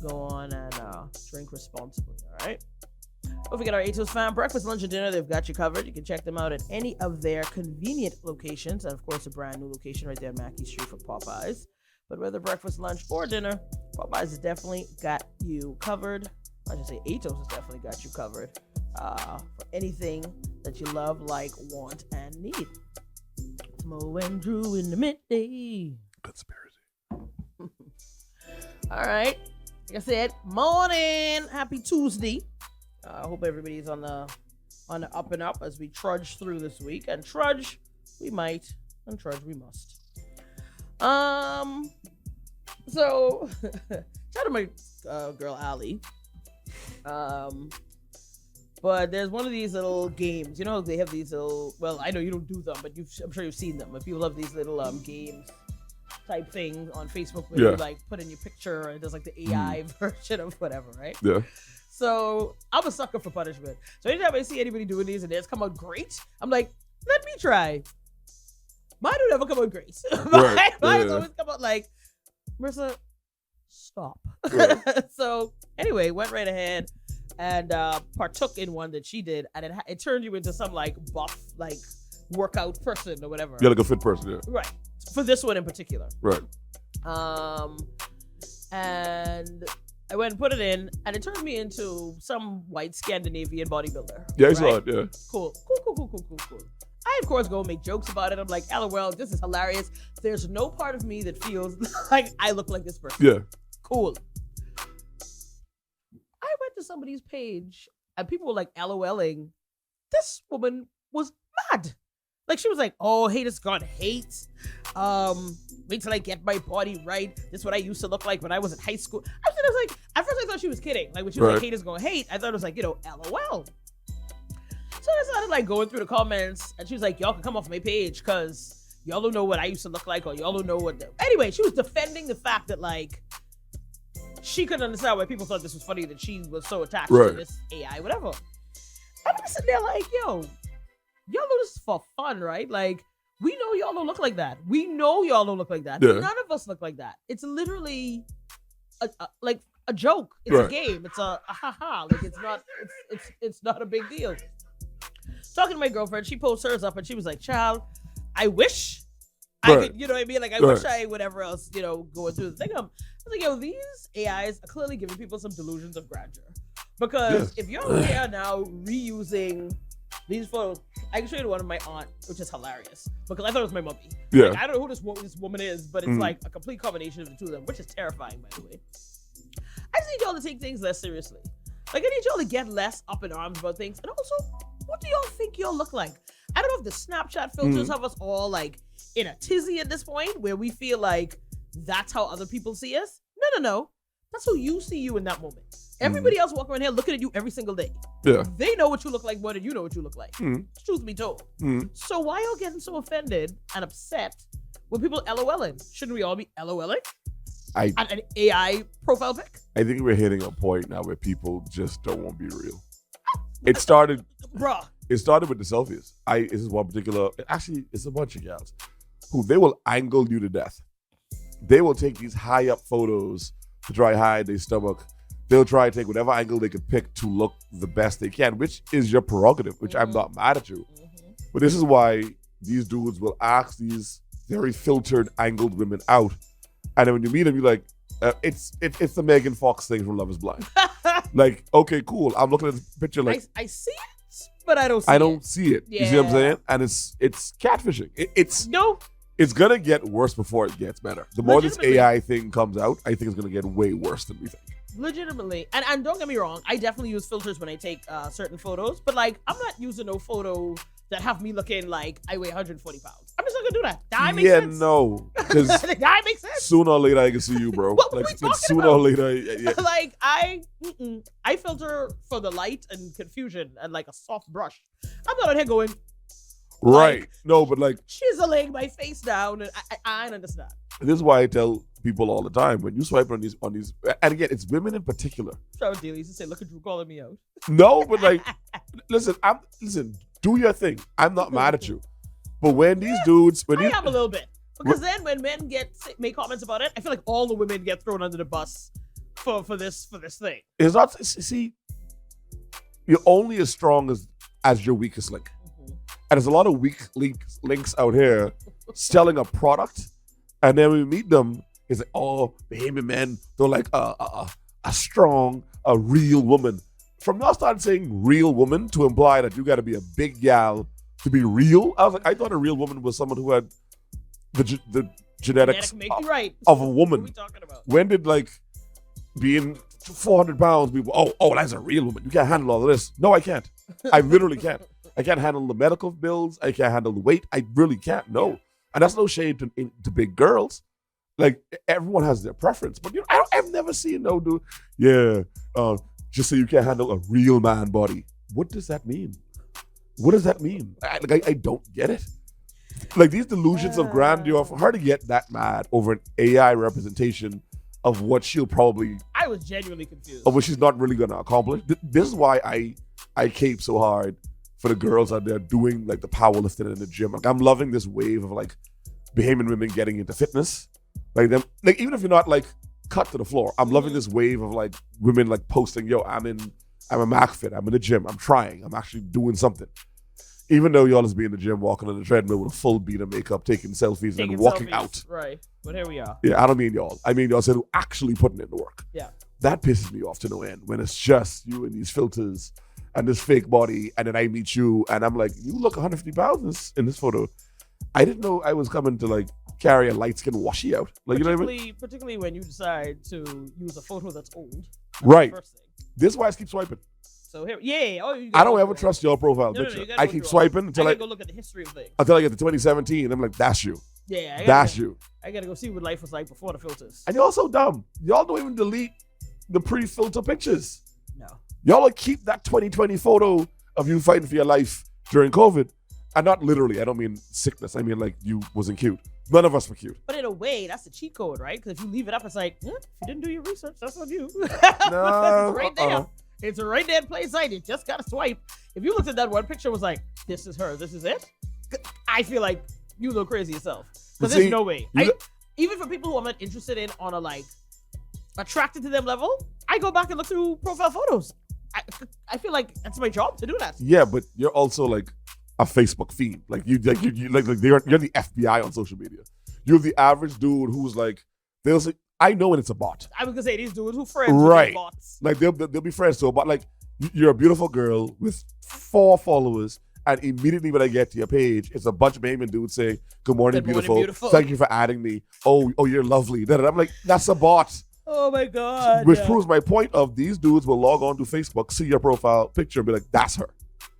go on and drink responsibly, all right? Don't forget our ATOS fam, breakfast, lunch, and dinner, they've got you covered. You can check them out at any of their convenient locations. And, of course, a brand new location right there on Mackey Street for Popeyes. But whether breakfast, lunch, or dinner, Popeyes has definitely got you covered. I should say ATOS has definitely got you covered for anything that you love, like, want, and need. It's Mo and Drew in the midday. Conspiracy. All right. Like I said, morning. Happy Tuesday. I hope everybody's on the up and up as we trudge through this week. And trudge we might, and trudge we must. So shout out to my girl Allie. But there's one of these little games. You know, they have these little, well, I know you don't do them, but I'm sure you've seen them. But people have these little games type thing on Facebook where you like put in your picture and it does like the AI version of whatever, right? Yeah. So I'm a sucker for punishment. So anytime I see anybody doing these and theirs come out great, I'm like, let me try. Mine don't ever come out great. Mine always come out like, Marissa, stop. Right. So anyway, went right ahead and partook in one that she did, and it turned you into some like buff, like workout person or whatever. You're like a fit person, yeah. Right. For this one in particular. Right. And I went and put it in, and it turned me into some white Scandinavian bodybuilder. Yeah, I saw it, yeah. Cool. I, of course, go and make jokes about it. I'm like, LOL, this is hilarious. There's no part of me that feels like I look like this person. Yeah. Cool. I went to somebody's page, and people were like LOLing. This woman was mad. Like, she was like, oh, haters gonna hate. Wait till I get my body right. This is what I used to look like when I was in high school. I was like, at first I thought she was kidding. Like, when she was like, haters gonna hate, I thought it was like, LOL. So I started like going through the comments, and she was like, y'all can come off my page because y'all don't know what I used to look like, or y'all don't know what. Anyway, she was defending the fact that like she couldn't understand why people thought this was funny, that she was so attached to this AI, whatever. I'm just sitting there like, yo, y'all know this is for fun, right? Like, we know y'all don't look like that. We know y'all don't look like that. Yeah. None of us look like that. It's literally like a joke. It's a game. It's a ha-ha. Like, it's not a big deal. Talking to my girlfriend, she posts hers up and she was like, child, I wish I could, you know what I mean? Like, I wish I whatever else, going through the thing. I was like, yo, these AIs are clearly giving people some delusions of grandeur. Because if you're here now reusing these photos, I can show you the one of my aunt, which is hilarious. Because I thought it was my mummy. Yeah. Like, I don't know who this woman is, but it's like a complete combination of the two of them, which is terrifying, by the way. I just need y'all to take things less seriously. Like, I need y'all to get less up in arms about things. And also, what do y'all think y'all look like? I don't know if the Snapchat filters have us all like in a tizzy at this point where we feel like that's how other people see us. No. That's how you see you in that moment. Everybody else walking around here looking at you every single day. Yeah. They know what you look like more than you know what you look like. Truth be told. So why y'all getting so offended and upset when people LOLing? Shouldn't we all be LOLing? An AI profile pic? I think we're hitting a point now where people just don't want to be real. It started with the selfies. This is one particular, actually, it's a bunch of gals who they will angle you to death. They will take these high up photos to try hide their stomach. They'll try to take whatever angle they could pick to look the best they can, which is your prerogative, which I'm not mad at you. But this is why these dudes will ask these very filtered, angled women out. And then when you meet them, you're like, it's the Megan Fox thing from Love is Blind. Like, okay, cool. I'm looking at the picture like I see it, but I don't see it. Yeah. You see what I'm saying? And it's catfishing. It's gonna get worse before it gets better. The more this AI thing comes out, I think it's gonna get way worse than we think. Legitimately. And don't get me wrong, I definitely use filters when I take certain photos, but like, I'm not using no photo that have me looking like I weigh 140 pounds. I'm just not gonna do that. That makes sense. No. That makes sense. Sooner or later, I can see you, bro. Sooner or later, Like, I filter for the light and confusion and like a soft brush. I'm not out here going, right. Like, no, but like chiseling my face down, and I understand. This is why I tell people all the time, when you swipe on these, and again, it's women in particular. So Dealey used to say, look at Drew calling me out. No, but like, listen, do your thing. I'm not mad at you. But when these dudes, I am a little bit. Because then when men make comments about it, I feel like all the women get thrown under the bus for this thing. It's not. See, you're only as strong as your weakest link, and there's a lot of weak links out here selling a product, and then when we meet them, it's like, oh, Bahamian men, they're like a strong, a real woman. From y'all started saying real woman to imply that you got to be a big gal to be real. I was like, I thought a real woman was someone who had the genetics of a woman. What are we talking about? When did like being 400 pounds people, oh, that's a real woman. You can't handle all of this. No, I can't. I literally can't. I can't handle the medical bills. I can't handle the weight. I really can't. No. And that's no shade to big girls. Like, everyone has their preference. But I've never seen no dude, just so you can't handle a real man body. What does that mean? What does that mean? I don't get it. Like, these delusions of grandeur, for her to get that mad over an AI representation of what she'll probably... I was genuinely confused. Of what she's not really going to accomplish. This is why I cape so hard for the girls out there doing, like, the powerlifting in the gym. Like, I'm loving this wave of, like, Bahamian women getting into fitness. Like, them, like, even if you're not, like, cut to the floor, I'm loving this wave of, like, women, like, posting, yo, I'm a MacFit, I'm in the gym, I'm trying, I'm actually doing something. Even though y'all just be in the gym, walking on the treadmill with a full beat of makeup, taking selfies and walking out. Right, but here we are. Yeah, I don't mean y'all. I mean y'all said who actually putting in the work. Yeah. That pisses me off to no end when it's just you and these filters and this fake body, and then I meet you and I'm like, you look 150 pounds in this photo. I didn't know I was coming to like carry a light skin washy out. Like, you know what I mean? Particularly when you decide to use a photo that's old. Right. This is why I keep swiping. So here, yeah. Oh, I don't ever trust your profile picture. I keep swiping until I go look at the history of things. Until I get to 2017, I'm like, that's you. Yeah, that's you. I gotta go see what life was like before the filters. And y'all so dumb. Y'all don't even delete the pre-filter pictures. No. Y'all like keep that 2020 photo of you fighting for your life during COVID. And not literally, I don't mean sickness. I mean like you wasn't cute. None of us were cute. But in a way, that's the cheat code, right? Because if you leave it up, it's like, if you didn't do your research, that's on you. No, it's right there. It's right there in plain sight. You just gotta swipe. If you looked at that one picture, was like, this is her, this is it. I feel like you look crazy yourself. Because there's no way. Even for people who I'm not interested in on a like attracted to them level, I go back and look through profile photos. I feel like that's my job to do that. Yeah, but you're also like a Facebook fiend. Like you're the FBI on social media. You're the average dude who's like, they'll say, I know when it's a bot. I was gonna say these dudes who friends with bots. Like they'll be friends to a bot. Like you're a beautiful girl with 4 followers, and immediately when I get to your page, it's a bunch of Bahamian dudes saying, "Good morning, beautiful. Thank you for adding me. Oh, you're lovely." I'm like, that's a bot. Oh my god. Which proves my point of these dudes will log on to Facebook, see your profile picture, and be like, that's her.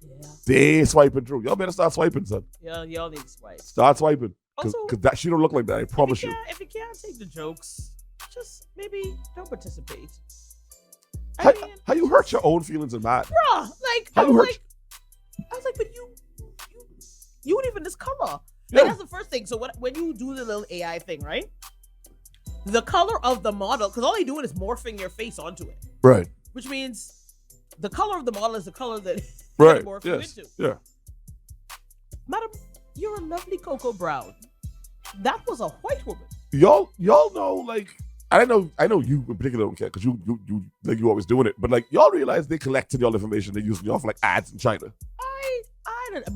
Yeah. They swiping through. Y'all better start swiping, son. Yeah, y'all need to swipe. Start swiping. Because she don't look like that, I promise you. If you can't take the jokes, just maybe don't participate. How you hurt your own feelings and mad? Bruh, like, I was like, but you ain't even this color. Yeah. Like, that's the first thing. So when you do the little AI thing, right? The color of the model, because all they're doing is morphing your face onto it. Right. Which means the color of the model is the color that right. morph you into. Yeah. Madam, you're a lovely cocoa brown. That was a white woman. Y'all know, like, I know you in particular don't care because you always doing it, but like y'all realize they collecting y'all information, they're using y'all for like ads in China.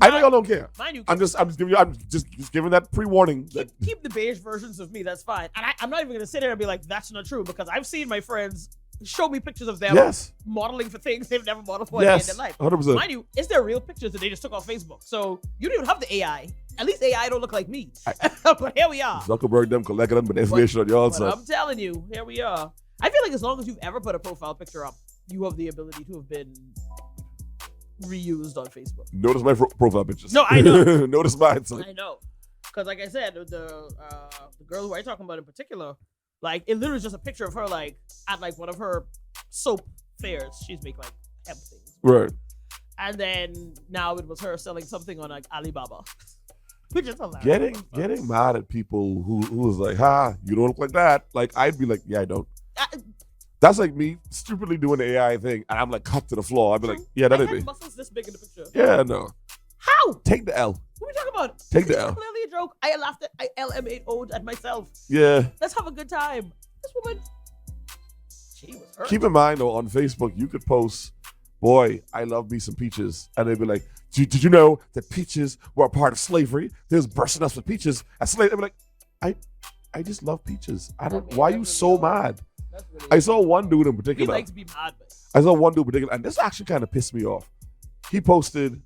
I know y'all don't care. I'm just giving that pre-warning. Keep the beige versions of me. That's fine. And I'm not even gonna sit here and be like, that's not true, because I've seen my friends show me pictures of them modeling for things they've never modeled for in their life. 100%. Mind you, it's their real pictures that they just took off Facebook. So you don't even have the AI. At least AI don't look like me. But here we are. Zuckerberg them collecting the information on y'all. I'm telling you, here we are. I feel like as long as you've ever put a profile picture up, you have the ability to have been reused on Facebook. Notice my profile pictures. No, I know. Notice mine. So. I know. Because like I said, the girl who I'm talking about in particular, like it literally is just a picture of her like at like one of her soap fairs. She's make like hemp things. Right. And then now it was her selling something on like Alibaba. Which is hilarious. Getting mad at people who was like, you don't look like that. Like I'd be like, yeah, I don't. That's like me stupidly doing the AI thing, and I'm like cut to the floor. I'd be like, yeah, that'd be. Muscles this big in the picture. Yeah, no. How? Take the L. What are we talking about? Take the L. It's clearly a joke. I laughed at LMAO'd at myself. Yeah. Let's have a good time. This woman, She was hurt. Keep in mind, though, on Facebook, you could post, boy, I love me some peaches. And they'd be like, did you know that peaches were a part of slavery? There's bursting us with peaches. They'd be like, I just love peaches. Why are you so mad? Really I saw one dude in particular. We like to be mad, but I saw one dude in particular, and this actually kind of pissed me off. He posted,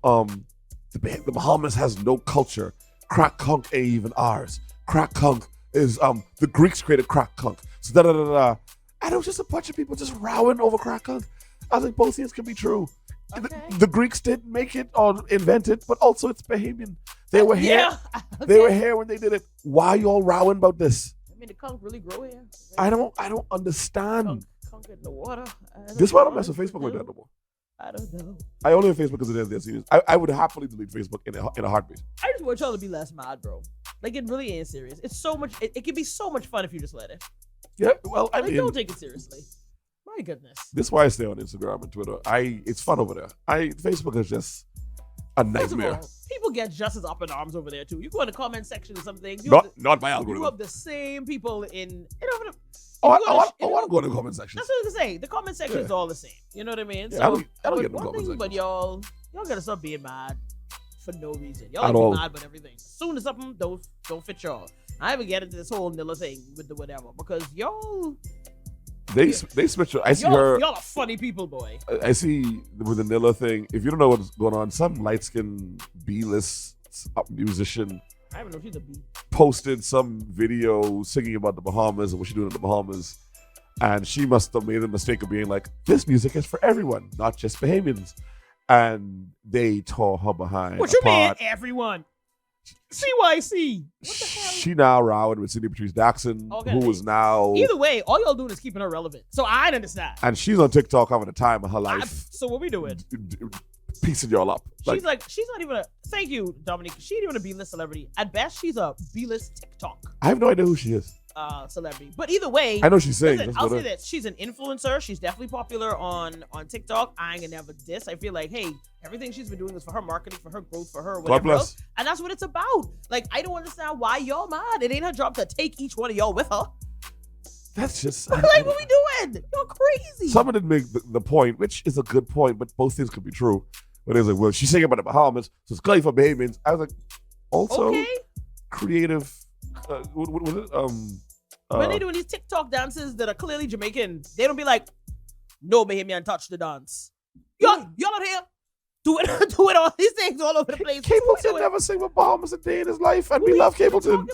the Bahamas has no culture. Crack conch ain't even ours. Crack conch is, the Greeks created crack conch. So da-da-da-da. And it was just a bunch of people just rowing over crack conch. I was like, both things can be true. Okay. The Greeks didn't make it or invent it, but also it's Bahamian. They were here. Yeah. Okay. They were here when they did it. Why y'all rowing about this? I mean, the conch really grow here. I don't understand. Conch in the water. This is why I don't mess with Facebook like that no more. I don't know. I only have Facebook because it is their serious. I would happily delete Facebook in a heartbeat. I just want y'all to be less mad, bro. Like, it really ain't serious. It's so much. It can be so much fun if you just let it. Yeah, well, I mean, don't take it seriously. My goodness. This is why I stay on Instagram and Twitter. It's fun over there. Facebook is just a nightmare. All, people get just as up in arms over there too. You go in the comment section or something. Not my algorithm. You have the same people in. I want to go in the comment section. That's what I was gonna say. The comment section is all the same. You know what I mean? Yeah, so I don't get the comment section. But y'all gotta stop being mad for no reason. Y'all like to be mad about everything. As soon as something don't fit y'all. I even get into this whole Nilla thing with the whatever because y'all. They switch. I see her. Y'all are funny people, boy. I see with the Nilla thing. If you don't know what's going on, some light skinned B-list musician. I don't know if she's a B. Posted some video singing about the Bahamas and what she's doing in the Bahamas, and she must have made the mistake of being like, "This music is for everyone, not just Bahamians." And they tore her behind. What you mean, everyone? CYC. What the hell? She now rowing with Cindy Patrice Jackson, who is now. Either way, all y'all doing is keeping her relevant. So I understand. And she's on TikTok having the time of her life. So what we doing? Piecing y'all up. She's not even a. Thank you, Dominique. She ain't even a B-list celebrity. At best, she's a B-list TikTok. I have no idea who she is. Celebrity. But either way, I know she's saying. I'll say this: she's an influencer. She's definitely popular on TikTok. I ain't gonna never diss. I feel like, hey, everything she's been doing is for her marketing, for her growth, for her whatever else, and that's what it's about. Like, I don't understand why y'all mad. It ain't her job to take each one of y'all with her. That's just like, what we doing? You're crazy. Someone didn't make the point, which is a good point, but both things could be true. But it's like, well, she's singing about the Bahamas, so it's great for Bahamians. I was like, also creative. What was it? When they doing these TikTok dances that are clearly Jamaican, they don't be like, no Bahamian touch the dance. Y'all not here? Do it all these things all over the place. Capleton never sing with Bahamas a day in his life, and we love Capleton.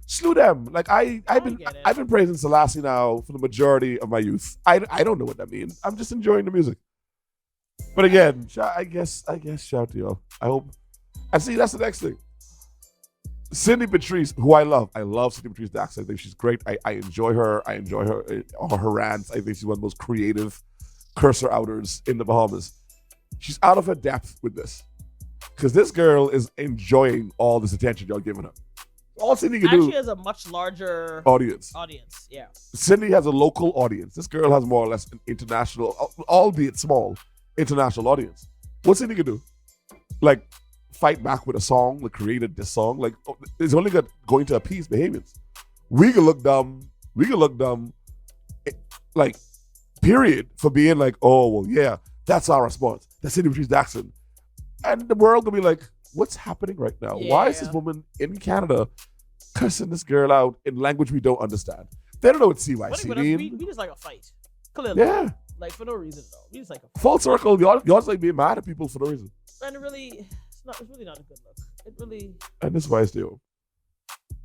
Slew them. Like I've been praising Selassie now for the majority of my youth. I don't know what that means. I'm just enjoying the music. But again, I guess shout to y'all. I hope. And see, that's the next thing. Cindy Patrice, who I love Cindy Patrice Jackson. I think she's great. I enjoy her. I enjoy her rants. I think she's one of the most creative cursor outers in the Bahamas. She's out of her depth with this. Because this girl is enjoying all this attention y'all giving her. All Cindy can do. She has a much larger audience, yeah. Cindy has a local audience. This girl has more or less an international, albeit small, international audience. What Cindy can do? Like, fight back with a song, like created this song. Like, it's only going to appease Bahamians. We can look dumb. Like, period, for being like, oh, well, yeah, that's our response. That's Cindy Patrice Jackson. And the world will be like, what's happening right now? Yeah. Why is this woman in Canada cursing this girl out in language we don't understand? They don't know what CYC means. We just like a fight. Clearly. Yeah. Like, for no reason, though. We just like a fight. Full circle. Y'all just like being mad at people for no reason. And it really... It's really not a good look. It really. And this is why I still.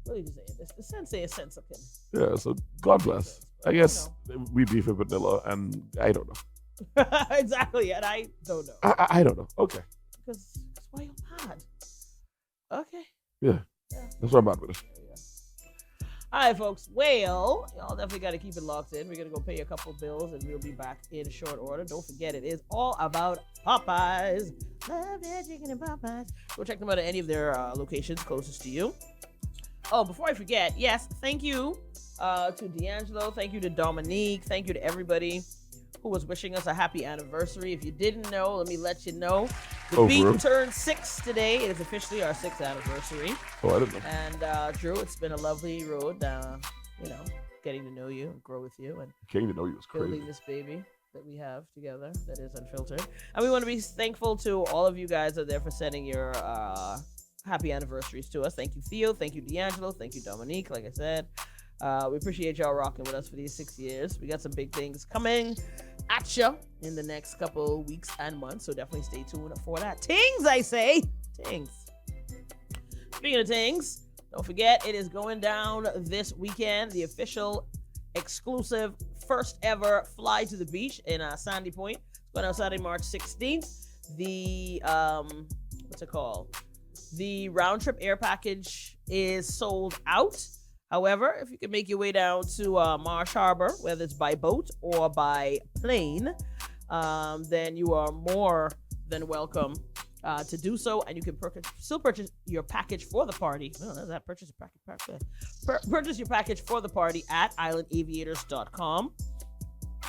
Really just saying this. The sensei is sensitive. Yeah, so God bless. I guess we beef with Vanilla, and I don't know. Exactly, and I don't know. I don't know. Okay. Because why you mad? Okay. Yeah. That's why I'm mad with it. All right, folks. Well, y'all definitely got to keep it locked in. We're going to go pay a couple bills, and we'll be back in short order. Don't forget, it is all about Popeyes. Love their chicken and Popeyes. Go check them out at any of their locations closest to you. Oh, before I forget, yes, thank you to D'Angelo. Thank you to Dominique. Thank you to everybody who was wishing us a happy anniversary. If you didn't know, let me let you know. The Beat turned 6 today. It is officially our 6th anniversary. Oh, I didn't know. And Drew, it's been a lovely road. getting to know you and grow with you and Getting to know you is crazy. building this baby that we have together that is Unfiltered. And we want to be thankful to all of you guys out there for sending your happy anniversaries to us. Thank you, Theo. Thank you, D'Angelo. Thank you, Dominique. Like I said, we appreciate y'all rocking with us for these 6 years. We got some big things coming at you in the next couple weeks and months, so definitely stay tuned for that. Tings, I say. Tings. Speaking of things, don't forget, it is going down this weekend. The official, exclusive, first ever Fly to the Beach in Sandy Point. It's going on Saturday, March 16th. The, what's it called? The round trip air package is sold out. However, if you can make your way down to Marsh Harbor, whether it's by boat or by plane, then you are more than welcome to do so, and you can still purchase your package for the party. Purchase your package for the party at islandaviators.com.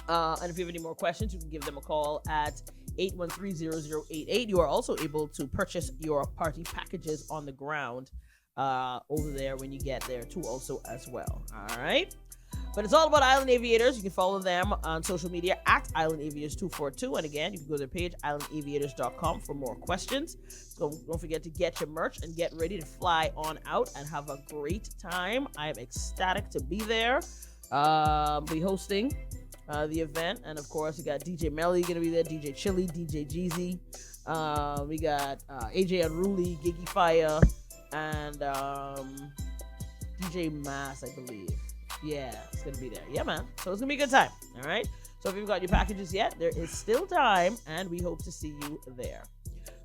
And if you have any more questions, you can give them a call at 813-0088. You are also able to purchase your party packages on the ground over there when you get there too, also as well. All right. But it's all about Island Aviators. You can follow them on social media at Island Aviators 242. And again, you can go to their page, islandaviators.com, for more questions. So don't forget to get your merch and get ready to fly on out and have a great time. I am ecstatic to be there. Be hosting the event. And of course, we got DJ Melly going to be there, DJ Chili, DJ Jeezy. We got AJ Unruly, Giggy Fire, and DJ Mass, I believe. Yeah, it's going to be there. Yeah, man. So it's going to be a good time. All right. So if you haven't got your packages yet, there is still time, and we hope to see you there.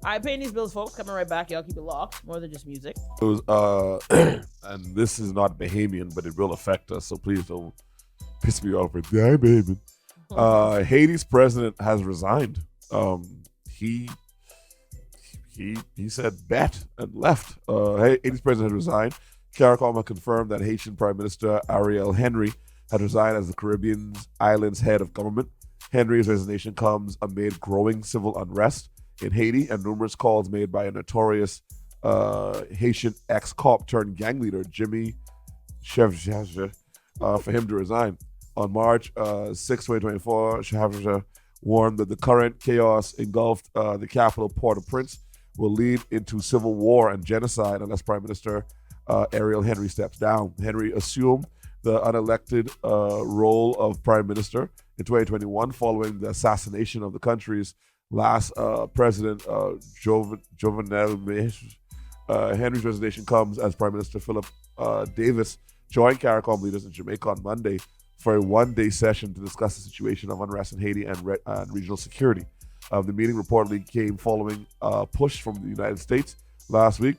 All right, paying these bills, folks. Coming right back. Y'all keep it locked. More than just music. It was, and this is not Bahamian, but it will affect us, so please don't piss me off with that, baby. Haiti's president has resigned. He said bet and left. Haiti's president has resigned. CARICOM had confirmed that Haitian Prime Minister Ariel Henry had resigned as the Caribbean island's head of government. Henry's resignation comes amid growing civil unrest in Haiti and numerous calls made by a notorious Haitian ex-cop turned gang leader, Jimmy Chevche, for him to resign. On March 6, 2024, Chevche warned that the current chaos engulfed the capital, Port-au-Prince, will lead into civil war and genocide unless Prime Minister Ariel Henry steps down. Henry assumed the unelected role of Prime Minister in 2021 following the assassination of the country's last president, Jovenel Moïse. Henry's resignation comes as Prime Minister Philip Davis joined CARICOM leaders in Jamaica on Monday for a one-day session to discuss the situation of unrest in Haiti and regional security. The meeting reportedly came following a push from the United States last week.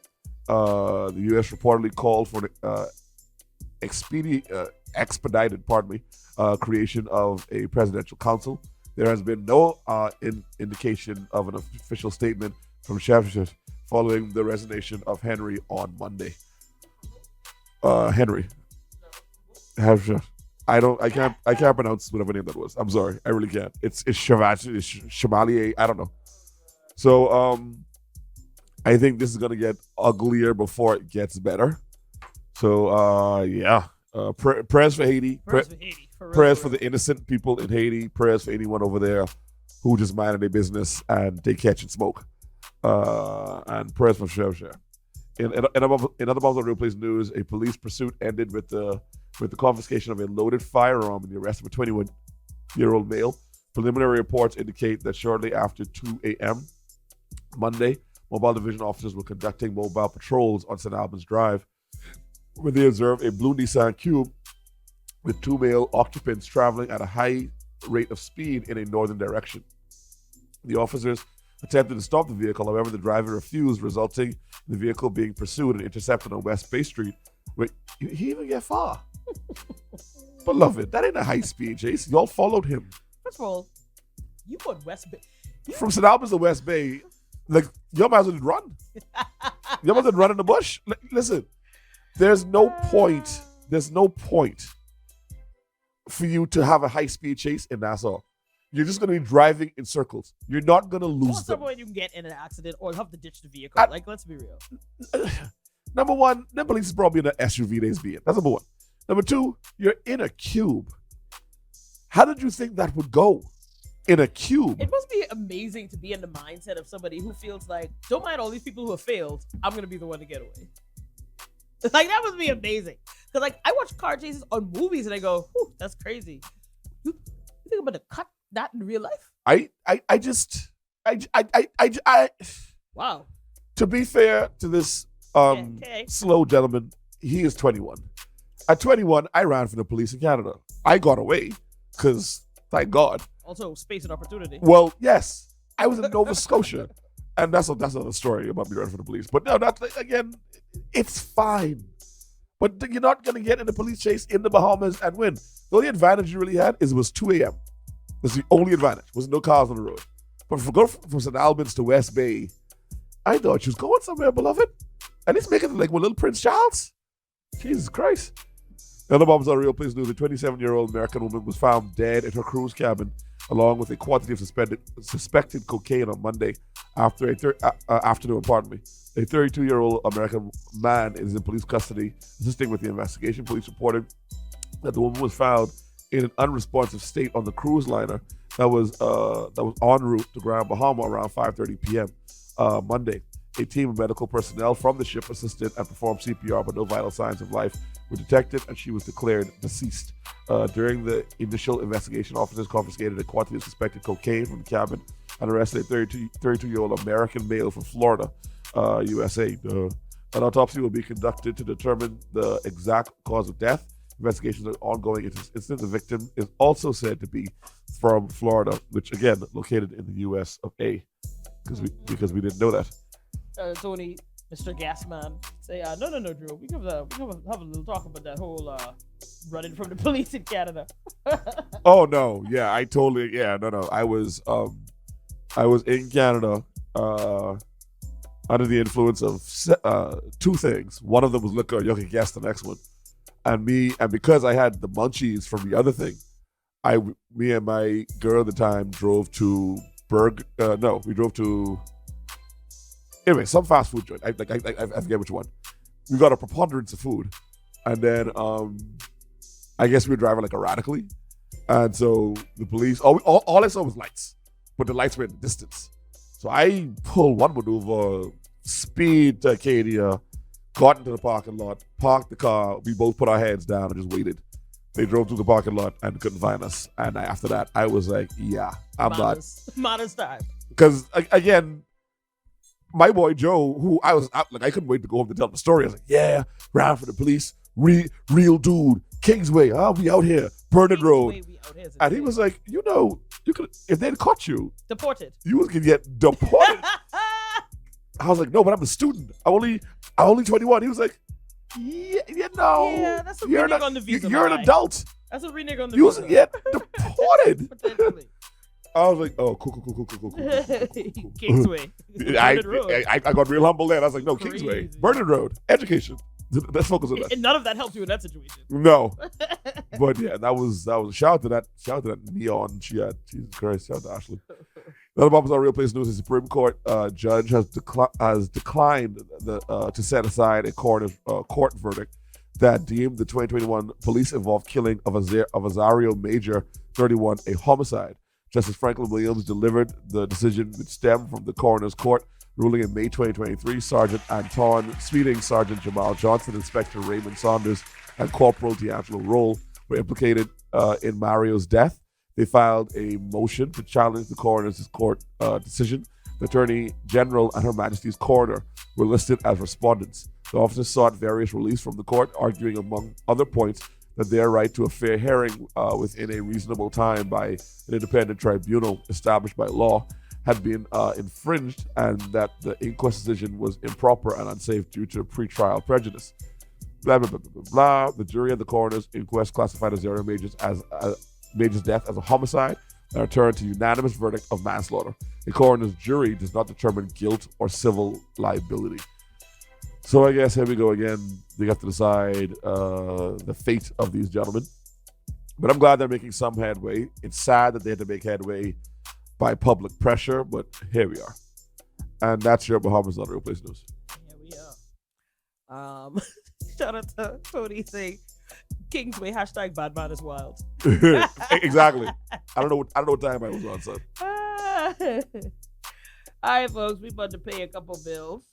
The U.S. reportedly called for an expedited creation of a presidential council. There has been no indication of an official statement from Chevche following the resignation of Henry on Monday. Henry. I can't pronounce whatever name that was. I'm sorry. I really can't. It's Chevalier. I don't know. So, I think this is going to get uglier before it gets better. So, yeah. Prayers for Haiti. Prayers for the innocent people in Haiti. Prayers for anyone over there who just minded their business and they catch and smoke. And prayers for Chevche. In other Bombs on Real Place news, a police pursuit ended with the confiscation of a loaded firearm and the arrest of a 21-year-old male. Preliminary reports indicate that shortly after 2 a.m. Monday, Mobile Division officers were conducting mobile patrols on St. Albans Drive when they observed a blue Nissan Cube with 2 male occupants traveling at a high rate of speed in a northern direction. The officers attempted to stop the vehicle, however, the driver refused, resulting in the vehicle being pursued and intercepted on West Bay Street. Wait, he even get far? Beloved, that ain't a high-speed chase. Y'all followed him. First of all, you went West Bay. From St. Albans to West Bay, like, y'all might as well run. Y'all might as well run in the bush. Listen, there's no point for you to have a high-speed chase in Nassau. You're just going to be driving in circles. You're not going to lose them. Some point you can get in an accident or have to ditch the vehicle. Let's be real. Number one, the police is probably in an SUV they's being. That's number one. Number two, you're in a cube. How did you think that would go? In a cube. It must be amazing to be in the mindset of somebody who feels like, don't mind all these people who have failed. I'm going to be the one to get away. Like, that must be amazing. Because, like, I watch car chases on movies and I go, whew, that's crazy. You think I'm going to cut that in real life? Wow. To be fair to this slow gentleman, he is 21. At 21, I ran for the police in Canada. I got away because, thank God. Also, space and opportunity. Well, yes. I was in Nova Scotia. And that's another story about me running for the police. But no, again, it's fine. But you're not going to get in a police chase in the Bahamas and win. The only advantage you really had is it was 2 a.m. That's the only advantage. There was no cars on the road. But if we go from St. Albans to West Bay, I thought she was going somewhere, beloved. And it's making it like with little Prince Charles. Jesus Christ. The other bombs on Real Place News. A 27-year-old American woman was found dead in her cruise cabin along with a quantity of suspected cocaine on Monday afternoon. A 32-year-old American man is in police custody, assisting with the investigation. Police reported that the woman was found in an unresponsive state on the cruise liner that was en route to Grand Bahama around 5:30 p.m. Monday. A team of medical personnel from the ship assisted and performed CPR, but no vital signs of life were detected, and she was declared deceased. During the initial investigation, officers confiscated a quantity of suspected cocaine from the cabin and arrested a 32-year-old American male from Florida, USA. An autopsy will be conducted to determine the exact cause of death. Investigations are ongoing. The victim is also said to be from Florida, which again located in the U.S. of A. Because we didn't know that. Tony, Mr. Gasman, say, no, Drew. We can have a little talk about that whole running from the police in Canada. Oh no, yeah, no. I was in Canada under the influence of two things. One of them was liquor. You can guess the next one. And because I had the munchies from the other thing, me and my girl at the time drove to we drove to. Anyway, some fast food joint. I forget which one. We got a preponderance of food, and then I guess we were driving like erratically, and so the police. All I saw was lights, but the lights were in the distance. So I pulled one maneuver, speed to Acadia, got into the parking lot, parked the car. We both put our heads down and just waited. They drove through the parking lot and couldn't find us. And after that, I was like, yeah, I'm not. Modest time. Because again. My boy Joe, who I couldn't wait to go home to tell the story. I was like, yeah, ran for the police, real dude, Kingsway, we out here, Burnett Road. And he was like, you could, if they'd caught you, deported. You could get deported. I was like, no, but I'm a student. I'm only 21. He was like, yeah, that's a renege on the visa. You're an adult. That's a renege on the visa. You wasn't yet deported. Potentially. I was like, oh, cool. Kingsway. I got real humble there. I was like, no, Crazy. Kingsway. Burnett Road. Education. Let's focus on that. And none of that helped you in that situation. No. But yeah, that was shout out to that neon she had. Jesus Christ, shout out to Ashley. Another bump is on Real Place News. The Supreme Court judge has declined to set aside a court verdict that deemed the 2021 police-involved killing of Azario Major 31 a homicide. Justice Franklin Williams delivered the decision which stemmed from the coroner's court ruling in May 2023. Sergeant Anton Speeding, Sergeant Jamal Johnson, Inspector Raymond Saunders, and Corporal D'Angelo Roll were implicated in Mario's death. They filed a motion to challenge the coroner's court decision. The Attorney General and Her Majesty's Coroner were listed as respondents. The officers sought various reliefs from the court, arguing, among other points, that their right to a fair hearing within a reasonable time by an independent tribunal established by law had been infringed, and that the inquest decision was improper and unsafe due to pretrial prejudice. Blah, blah, blah, blah, blah, blah. The jury at the coroner's inquest classified Azario Major's death as a homicide and returned to unanimous verdict of manslaughter. The coroner's jury does not determine guilt or civil liability. So I guess here we go again. They have to decide the fate of these gentlemen. But I'm glad they're making some headway. It's sad that they had to make headway by public pressure, but here we are. And that's your Bahamas on Real Place News. Here we are. Shout out to Tony saying, Kingsway, hashtag bad man is wild. Exactly. I don't know what time I was on, son. All right, folks, we about to pay a couple bills.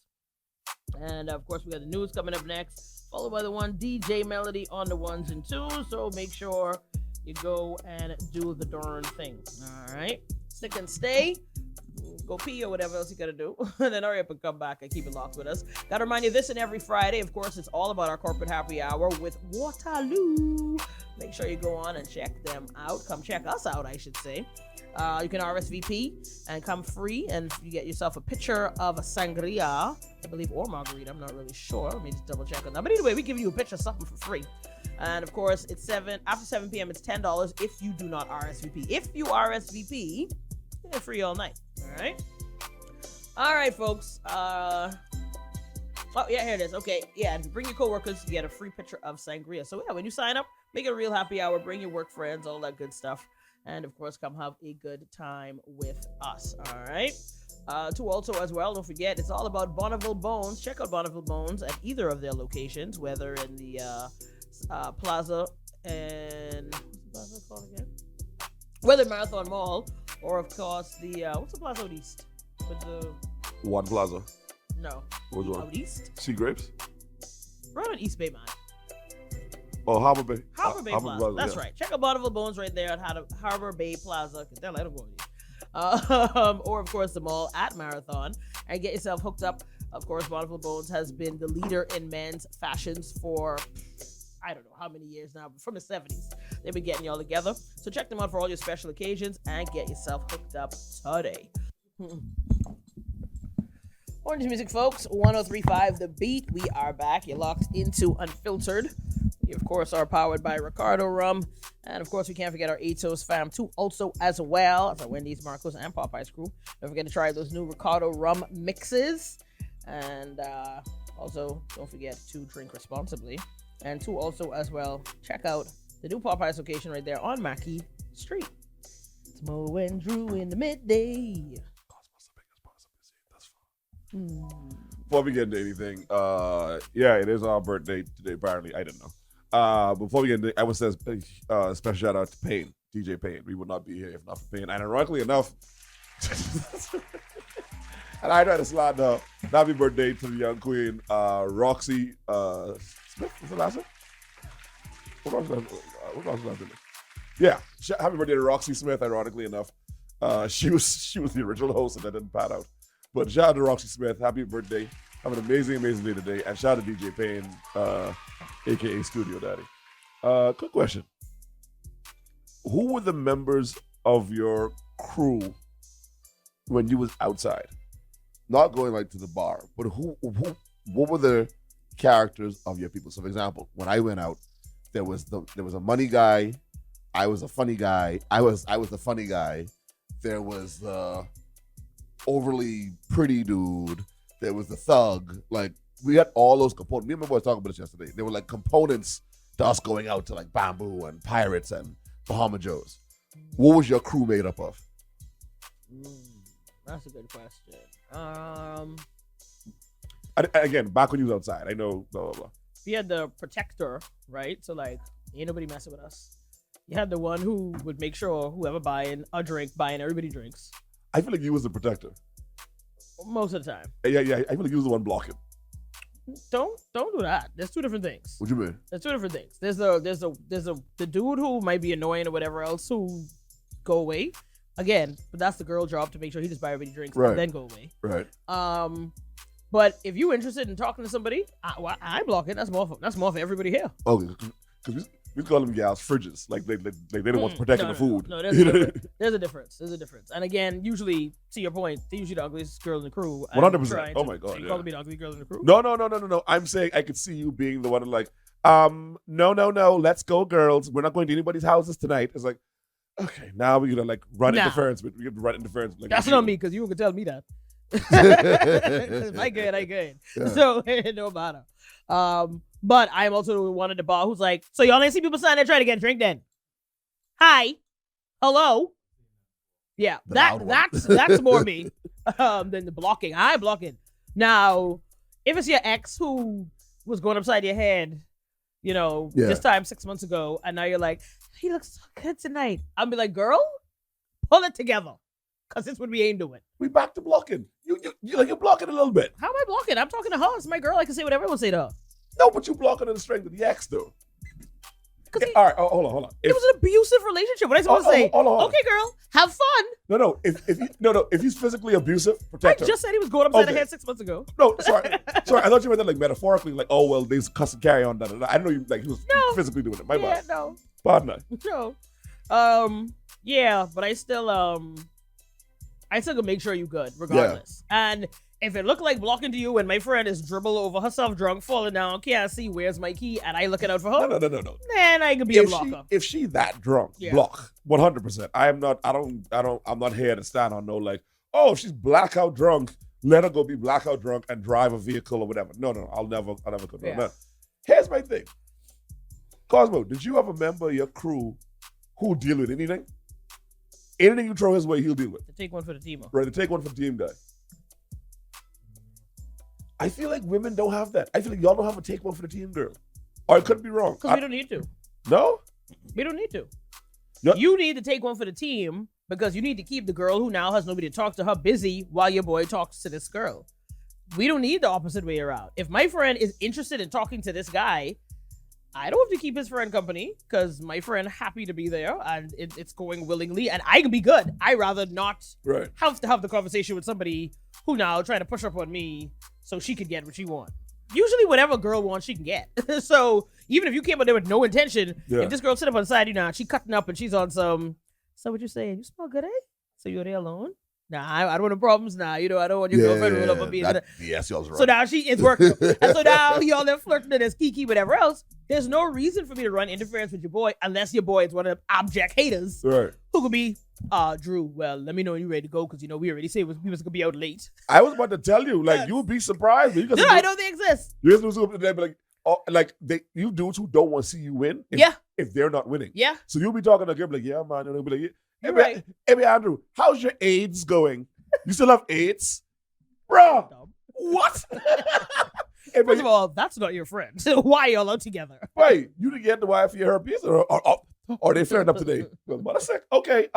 And of course, we got the news coming up next, followed by the one DJ Melody on the ones and twos. So make sure you go and do the darn thing. All right. Stick and stay. Go pee or whatever else you gotta do. And then hurry up and come back and keep it locked with us. Gotta remind you this and every Friday, of course, it's all about our corporate happy hour with Waterloo. Make sure you go on and check them out. Come check us out, I should say. You can RSVP and come free, and you get yourself a pitcher of a sangria, I believe, or margarita. I'm not really sure. Let me just double check on that. But anyway, we give you a pitcher of something for free. And of course, it's after 7 p.m. It's $10 if you do not RSVP. If you RSVP, it's free all night. All right, folks. Oh yeah, here it is. Okay, yeah, and bring your coworkers. You get a free pitcher of sangria. So yeah, when you sign up, make it a real happy hour. Bring your work friends, all that good stuff. And of course, come have a good time with us. All right. To also as well, don't forget, it's all about Bonneville Bones. Check out Bonneville Bones at either of their locations, whether in the Plaza and what's the plaza called again? Whether Marathon Mall or of course the what's the plaza out east with the One Plaza. No. What's one? Out east? Sea Grapes. Right on East Bay, man. Oh, Harbor Bay. Harbor Bay Plaza. That's right. Check out Bonneville Bones right there at Harbor Bay Plaza. They'll let them go with you. Or, of course, the mall at Marathon. And get yourself hooked up. Of course, Bonneville Bones has been the leader in men's fashions for, I don't know how many years now, but from the 70s. They've been getting y'all together. So check them out for all your special occasions and get yourself hooked up today. Orange Music, folks. 103.5 The Beat. We are back. You're locked into Unfiltered. We, of course, are powered by Ricardo Rum. And, of course, we can't forget our Atos fam, too, also as well as our Wendy's, Marcos, and Popeyes crew. Don't forget to try those new Ricardo Rum mixes. And also, don't forget to drink responsibly. And, too, also as well, check out the new Popeyes location right there on Mackey Street. It's Mo and Drew in the midday. Before we get into anything, yeah, it is our birthday today. Apparently, I didn't know. Before we get into, I would say a special shout out to Payne, DJ Payne. We would not be here if not for Payne. And ironically enough, and I try to slide the happy birthday to the young queen, Roxy Smith. What's the last name? What's Roxy's last name? Yeah, happy birthday to Roxy Smith. Ironically enough, she was the original host, and that didn't pan out. But shout out to Roxy Smith. Happy birthday. Have an amazing, amazing day today. And shout out to DJ Payne, a.k.a. Studio Daddy. Quick question. Who were the members of your crew when you was outside? Not going like to the bar, but what were the characters of your people? So for example, when I went out, there was a money guy. I was a funny guy. I was the funny guy. There was the overly pretty dude. There was the thug. Like, we had all those components. Me and my boys talking about this yesterday. They were like components to us going out to like Bamboo and Pirates and Bahama Joe's. What was your crew made up of? That's a good question. Again, back when you was outside, I know, blah, blah, blah. You had the protector, right? So, like, ain't nobody messing with us. You had the one who would make sure whoever buying a drink, buying everybody drinks. I feel like you was the protector. Most of the time. Yeah. I feel like you was the one blocking. Don't do that. There's two different things. What you mean? There's two different things. There's the dude who might be annoying or whatever else who go away. Again, but that's the girl job to make sure he just buy everybody drinks and then go away. Right. But if you're interested in talking to somebody, I block it. That's more for everybody here. Okay, because we call them gals fridges. Like they don't want to protect the food. No, there's a difference. There's a difference. And again, usually, to your point, they're usually the ugliest girl in the crew. 100%. Oh my god. You calling me the ugly girl in the crew? No. I'm saying I could see you being the one like, no. Let's go, girls. We're not going to anybody's houses tonight. It's like, okay, now we're gonna like run interference. We have to run interference. Like, that's not me, because you can tell me that. I good. Yeah. So it don't matter. But I'm also the one at the bar who's like, so y'all ain't see people standing there trying to get a drink then? Hi. Hello. Yeah, that's more me than the blocking. I'm blocking. Now, if it's your ex who was going upside your head this time 6 months ago, and now you're like, he looks so good tonight. I'll be like, girl, pull it together, because this what we ain't doing. We back to blocking. You're blocking a little bit. How am I blocking? I'm talking to her. It's my girl. I can say whatever I want to say to her. No, but you blocking in the strength of the ex, though. All right, hold on. It was an abusive relationship. What am I supposed to say? Hold on. Okay, girl, have fun. No. If he's physically abusive, protect her. I just said he was going upside the head 6 months ago. No, sorry. I thought you meant that like metaphorically, like, oh well, they cuss and carry on. I know you like he was physically doing it. My bad. No. Pardon. No. Yeah, but I still gonna make sure you good regardless. Yeah. And if it looked like blocking to you and my friend is dribble over herself drunk, falling down, can't see where's my key, and I looking out for her. No. Then I could be a blocker. If she that drunk, block 100%. I'm not here to stand on no like, oh, if she's blackout drunk, let her go be blackout drunk and drive a vehicle or whatever. No. I'll never condone that. Here's my thing. Cosmo, did you have a member of your crew who deal with anything? Anything you throw his way, he'll deal with. To take one for the team. Right, to take one for the team guy. I feel like women don't have that. I feel like y'all don't have a take one for the team girl. Or it could be wrong. Because we don't need to. No? We don't need to. You need to take one for the team because you need to keep the girl who now has nobody to talk to her busy while your boy talks to this girl. We don't need the opposite way around. If my friend is interested in talking to this guy, I don't have to keep his friend company because my friend happy to be there and it's going willingly and I can be good. I rather not have to have the conversation with somebody who now trying to push up on me so she could get what she wants. Usually whatever a girl wants, she can get. So even if you came up there with no intention, if this girl sit up on the side, she cutting up and she's on some, so what you saying? You smell good, eh? So you're there alone? Nah, I don't want no problems now. I don't want your girlfriend to roll up on me. Yes, y'all's right. So now she is working. And so now y'all are flirting and there's kiki, whatever else. There's no reason for me to run interference with your boy unless your boy is one of them abject haters who could be, Drew, well, let me know when you're ready to go because, we already said we was going to be out late. I was about to tell you, like, you would be surprised. No, I know they exist. You just be like, you dudes who don't want to see you win if they're not winning. Yeah. So you'll be talking to a girl like, yeah, man. And they'll be like, Right. Hey, Andrew, how's your AIDS going? You still have AIDS? Bro, what? First of all, that's not your friend. Why are y'all out together? Wait, you didn't get the wife for your herpes? Or they flaring up today? Well, what a sec. Okay,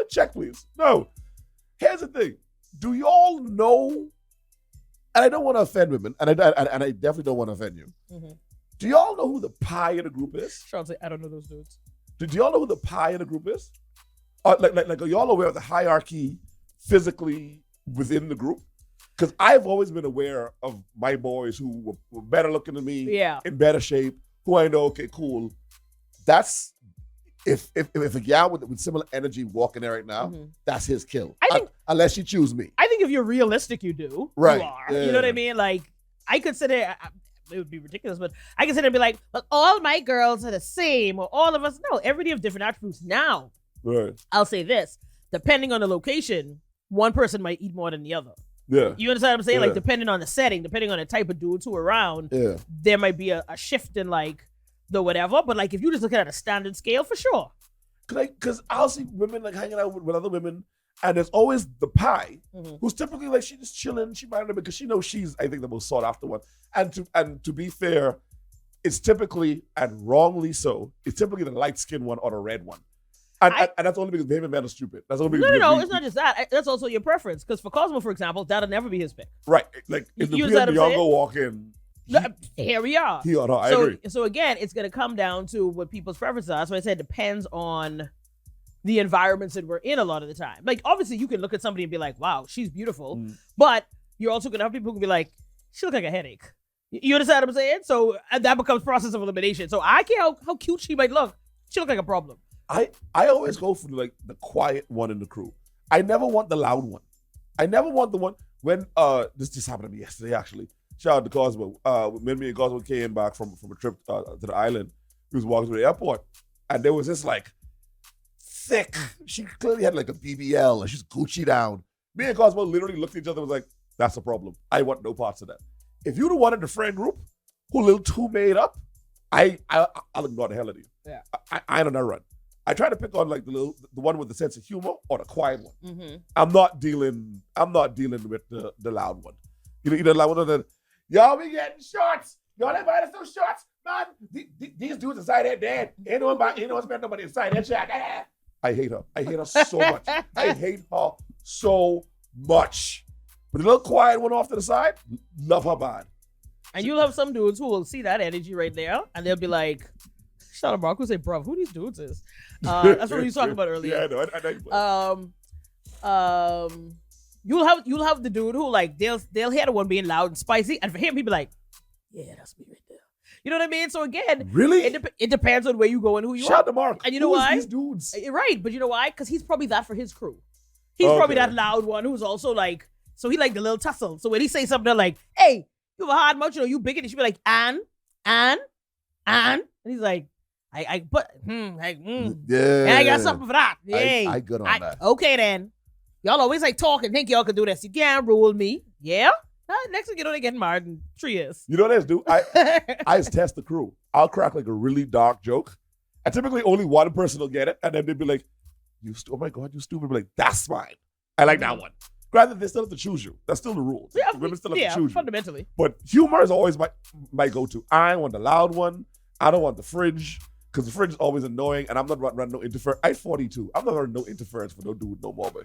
check please. No. Here's the thing. Do y'all know, and I don't want to offend women, and I definitely don't want to offend you. Mm-hmm. Do y'all know who the pie of the group is? Sean's like, I don't know those dudes. Do y'all know who the pie of the group is? Like are y'all aware of the hierarchy physically within the group? Because I've always been aware of my boys who were better looking than me, in better shape, who I know, okay, cool. That's, if a gal with similar energy walking there right now, that's his kill. Unless she choose me. I think if you're realistic, you do. Right. You are. Yeah. You know what I mean? Like, I could sit there, it would be ridiculous, but I could sit there and be like, well, all my girls are the same, or all of us. No, everybody have different attributes. Now, I'll say this, depending on the location, one person might eat more than the other. Yeah. You understand what I'm saying? Like, depending on the setting, depending on the type of dudes who are around, there might be a shift in, like, the whatever. But, like, if you just look at a standard scale, for sure. Because I'll see women, like, hanging out with other women, and there's always the pie, who's typically, like, she's just chilling. She might because she knows she's, I think, the most sought after one. And to be fair, it's typically, and wrongly so, it's typically the light-skinned one or the red one. And that's only because women men are stupid. That's only because no, it's not just that. That's also your preference. Because for Cosmo, for example, that'll never be his pick. Right. Like, if the Bianco walk in, here we are. I agree. So again, it's going to come down to what people's preferences are. That's why I said it depends on the environments that we're in a lot of the time. Like, obviously, you can look at somebody and be like, wow, she's beautiful. But you're also going to have people who can be like, she look like a headache. You understand what I'm saying? So that becomes process of elimination. So I care how cute she might look. She look like a problem. I always go for like the quiet one in the crew. I never want the loud one. I never want the one when this just happened to me yesterday actually. Shout out to Cosmo. When me and Cosmo came back from a trip to the island, we was walking to the airport, and there was this like thick. She clearly had like a BBL, and she's Gucci down. Me and Cosmo literally looked at each other and was like, "That's a problem. I want no parts of that." If you'd have wanted the friend group who a little too made up, I'll ignore the hell out of you. Yeah, I don't know run. I try to pick on like the one with the sense of humor or the quiet one. I'm not dealing with the loud one. You know the loud one. Y'all be getting shorts. Y'all invite us to shorts. man, these dudes inside that dead. Ain't no one spend nobody inside that shack. I hate her. I hate her so much. I hate her so much. But the little quiet one off to the side, love her bad. And you'll have some dudes who will see that energy right there, and they'll be like, "Shout out, Mark, say, bro, who these dudes is?" That's what we were talking about earlier. Yeah, I know. You'll have the dude who like they'll hear the one being loud and spicy, and for him, he'd be like, "Yeah, that's me right there." You know what I mean? So again, really, it depends on where you go and who you Shout are. to Mark. And you know why? These dudes, right? But you know why? Because he's probably that for his crew. He's probably that loud one who's also like, so he like the little tussle. So when he say something, they're like, "Hey, you have a hard mouth, you big," and she be like, and he's like, yeah, I got something for that. Yay. I good on that. Okay then. Y'all always like talk and think y'all can do this. You can't rule me. Yeah? Next thing you know, they getting married in 3 years. You know what I do? I just test the crew. I'll crack like a really dark joke. And typically only one person will get it. And then they'd be like, oh my God, you stupid. Be like, that's mine. I like that one. Granted, they still have to choose you. That's still the rules. Yeah, women still have to choose fundamentally. You. But humor is always my go-to. I want the loud one. I don't want the fridge. Because the fridge is always annoying, and I'm not running no interference. I'm 42. I'm not running no interference for no dude no more, boy.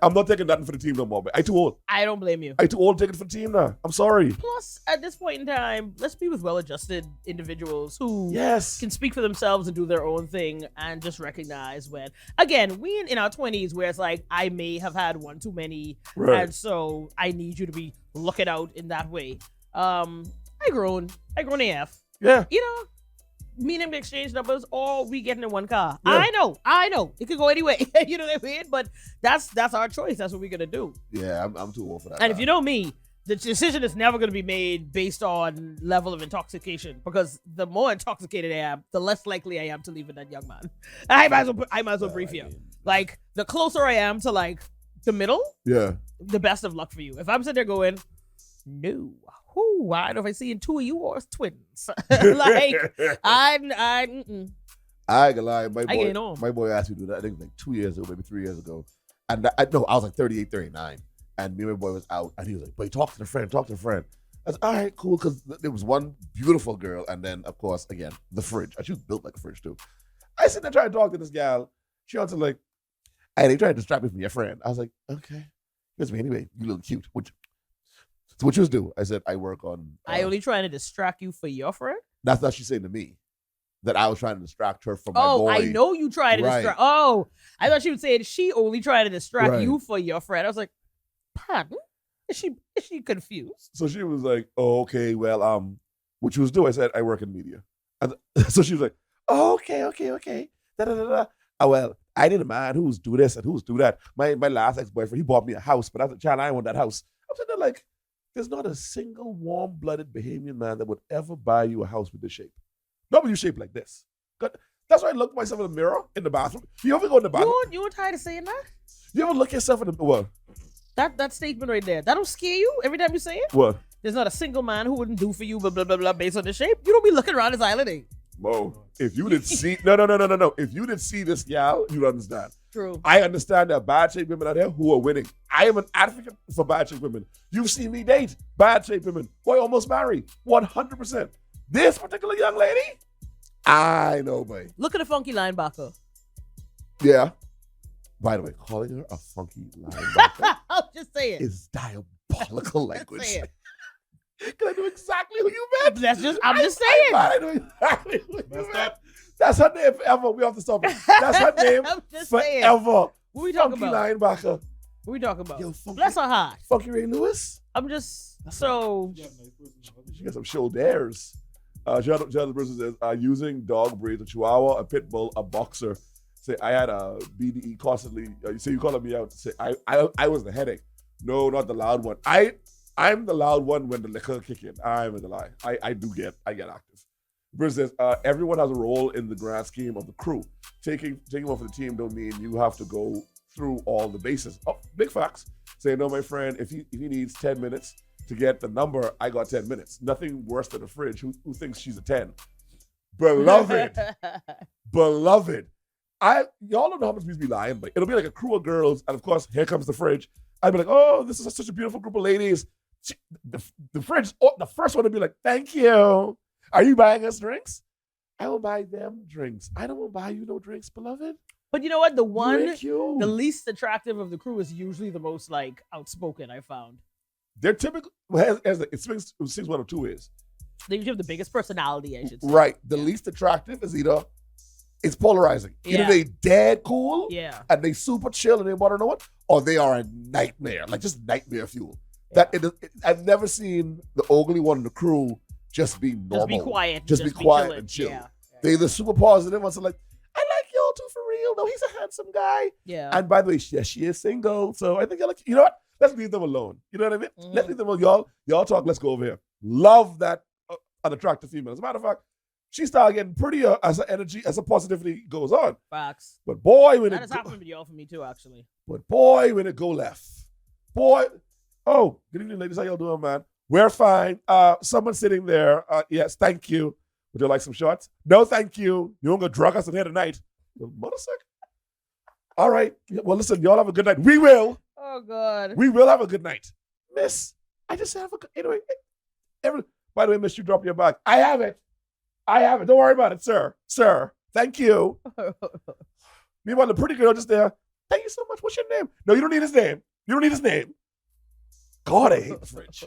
I'm not taking nothing for the team no more, boy. I too old. I don't blame you. I too old taking for the team now. I'm sorry. Plus, at this point in time, let's be with well-adjusted individuals who yes. can speak for themselves and do their own thing and just recognize when, again, we in our 20s where it's like, I may have had one too many, and so I need you to be looking out in that way. I grown AF. Yeah. You know, me and him to exchange numbers, or we getting in one car. Yeah. I know. It could go anyway. You know what I mean? But that's our choice. That's what we're gonna do. Yeah, I'm too old for that. And if you know me, the decision is never gonna be made based on level of intoxication, because the more intoxicated I am, the less likely I am to leave with that young man. I might as well brief you. Like, the closer I am to like the middle, the best of luck for you. If I'm sitting there going, no. Ooh, I don't know if I see in two of you or twins. Like, I ain't gonna lie. My boy asked me to do that, I think like 2 years ago, maybe 3 years ago. And I was like 38, 39. And me and my boy was out, and he was like, "Boy, talk to the friend. I was all right, cool, because there was one beautiful girl, and then, of course, again, the fridge. And she was built like a fridge, too. I sit there trying to talk to this gal. She also like, hey, they tried to distract me from your friend. I was like, okay. Here's me anyway. You look cute. So what you do? I said, I work on... I only trying to distract you for your friend? That's what she's saying to me. That I was trying to distract her from my boy. Oh, I know you trying to distract... Oh, I thought she would say, she only trying to distract you for your friend. I was like, pardon? Is she confused? So she was like, oh, okay, well, what you was doing? I said, I work in media. And so she was like, oh, okay. Da-da-da-da. Oh, well, I need a man who's do this and who's do that. My last ex-boyfriend, he bought me a house, but as a child, I want that house. I'm sitting there like, there's not a single warm-blooded Bahamian man that would ever buy you a house with this shape. Not with you shaped like this. That's why I look myself in the mirror in the bathroom. You ever go in the bathroom? You were tired of saying that? You ever look yourself in the... What? That statement right there, that don't scare you every time you say it? What? There's not a single man who wouldn't do for you, blah, blah, blah, blah, based on the shape. You don't be looking around this island. Mo, if you did see... No. If you did see this gal, you'd understand. True. I understand there are bad shape women out there who are winning. I am an advocate for bad shape women. You've seen me date bad shape women who I almost marry. 100%. This particular young lady, I know, babe. Look at the funky linebacker. Yeah. By the way, calling her a funky linebacker I'll just say it. is diabolical language. Say it. Can I do exactly who you meant? I'm just saying. I know exactly who you meant. That's her name forever. We have to stop it. That's her name forever. Saying. What we talking funky about? Linebacker. What we talking about? Yo, funky, bless her heart. Funky Ray Lewis. I'm just so. She got some shoulders. Jonathan Bruce says, using dog breeds, a Chihuahua, a Pit Bull, a Boxer. Say, I had a BDE constantly. You say you calling me out. Say, I was the headache. No, not the loud one. I'm the loud one when the liquor kick in. I'm in the lie. I get active. Bruce says, everyone has a role in the grand scheme of the crew. Taking one for the team don't mean you have to go through all the bases. Oh, big facts. Say, no, my friend, if he needs 10 minutes to get the number, I got 10 minutes. Nothing worse than a fridge who thinks she's a 10. Beloved. Beloved. Y'all don't know how much we be lying, but it'll be like a crew of girls, and of course, here comes the fridge. I'd be like, oh, this is such a beautiful group of ladies. The fridge, the first one would be like, thank you. Are you buying us drinks? I will buy them drinks. I don't want to buy you no drinks, beloved. But you know what? The least attractive of the crew is usually the most like outspoken. I found they're typical. Well, it swings one of two ways. They usually have the biggest personality, I should say. Right. The least attractive is either it's polarizing. Either they dead cool, and they super chill and they want to know what, or they are a nightmare, like just nightmare fuel. I've never seen the ugly one in the crew just be normal. Just be quiet. Just be quiet and chill. They're either super positive or like, I like y'all too for real. No, he's a handsome guy. Yeah. And by the way, she is single. So I think you're like, you know what? Let's leave them alone. You know what I mean? Mm-hmm. Let's leave them alone. Y'all talk. Let's go over here. Love that an attractive female. As a matter of fact, she started getting prettier as her energy, as her positivity goes on. Facts. But boy, when that has happened with y'all for me too, actually. But boy, when it go left. Boy, oh, good evening, ladies. How y'all doing, man? We're fine. Someone sitting there. Yes, thank you. Would you like some shots? No, thank you. You don't go drug us in here tonight. Motherfucker. All right. Well, listen, y'all have a good night. We will. Oh, God. We will have a good night. Miss, I just have a good, anyway. By the way, miss, you drop your bag. I have it. Don't worry about it, sir. Sir, thank you. Meanwhile, the pretty girl just there. Thank you so much. What's your name? No, you don't need his name. You don't need his name. God, I hate the French.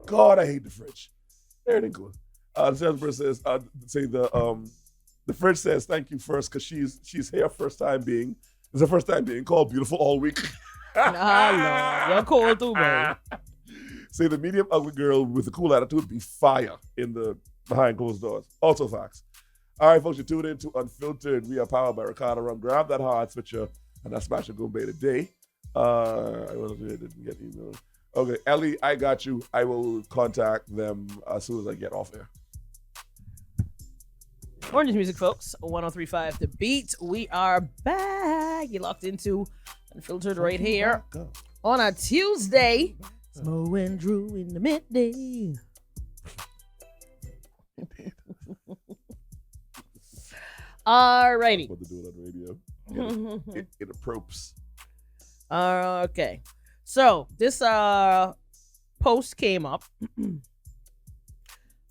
God, I hate the French. Everything good. The salesperson says, the French says thank you first because she's here first time being. It's her first time being called beautiful all week. Nah, you're cool too, man. Say the medium ugly girl with a cool attitude be fire in the behind closed doors. Also facts. All right, folks, you're tuned in to Unfiltered. We are powered by Ricardo Rum. Grab that hard switcher and that's Smash and Goombay today. I didn't get email. Okay, Ellie, I got you. I will contact them as soon as I get off air. Orange Music, folks. 103.5 The Beat. We are back. You locked into Unfiltered right here on a Tuesday. Smo and Drew in the midday. Alrighty. What to do it on radio? It appropriates. Okay. So this post came up.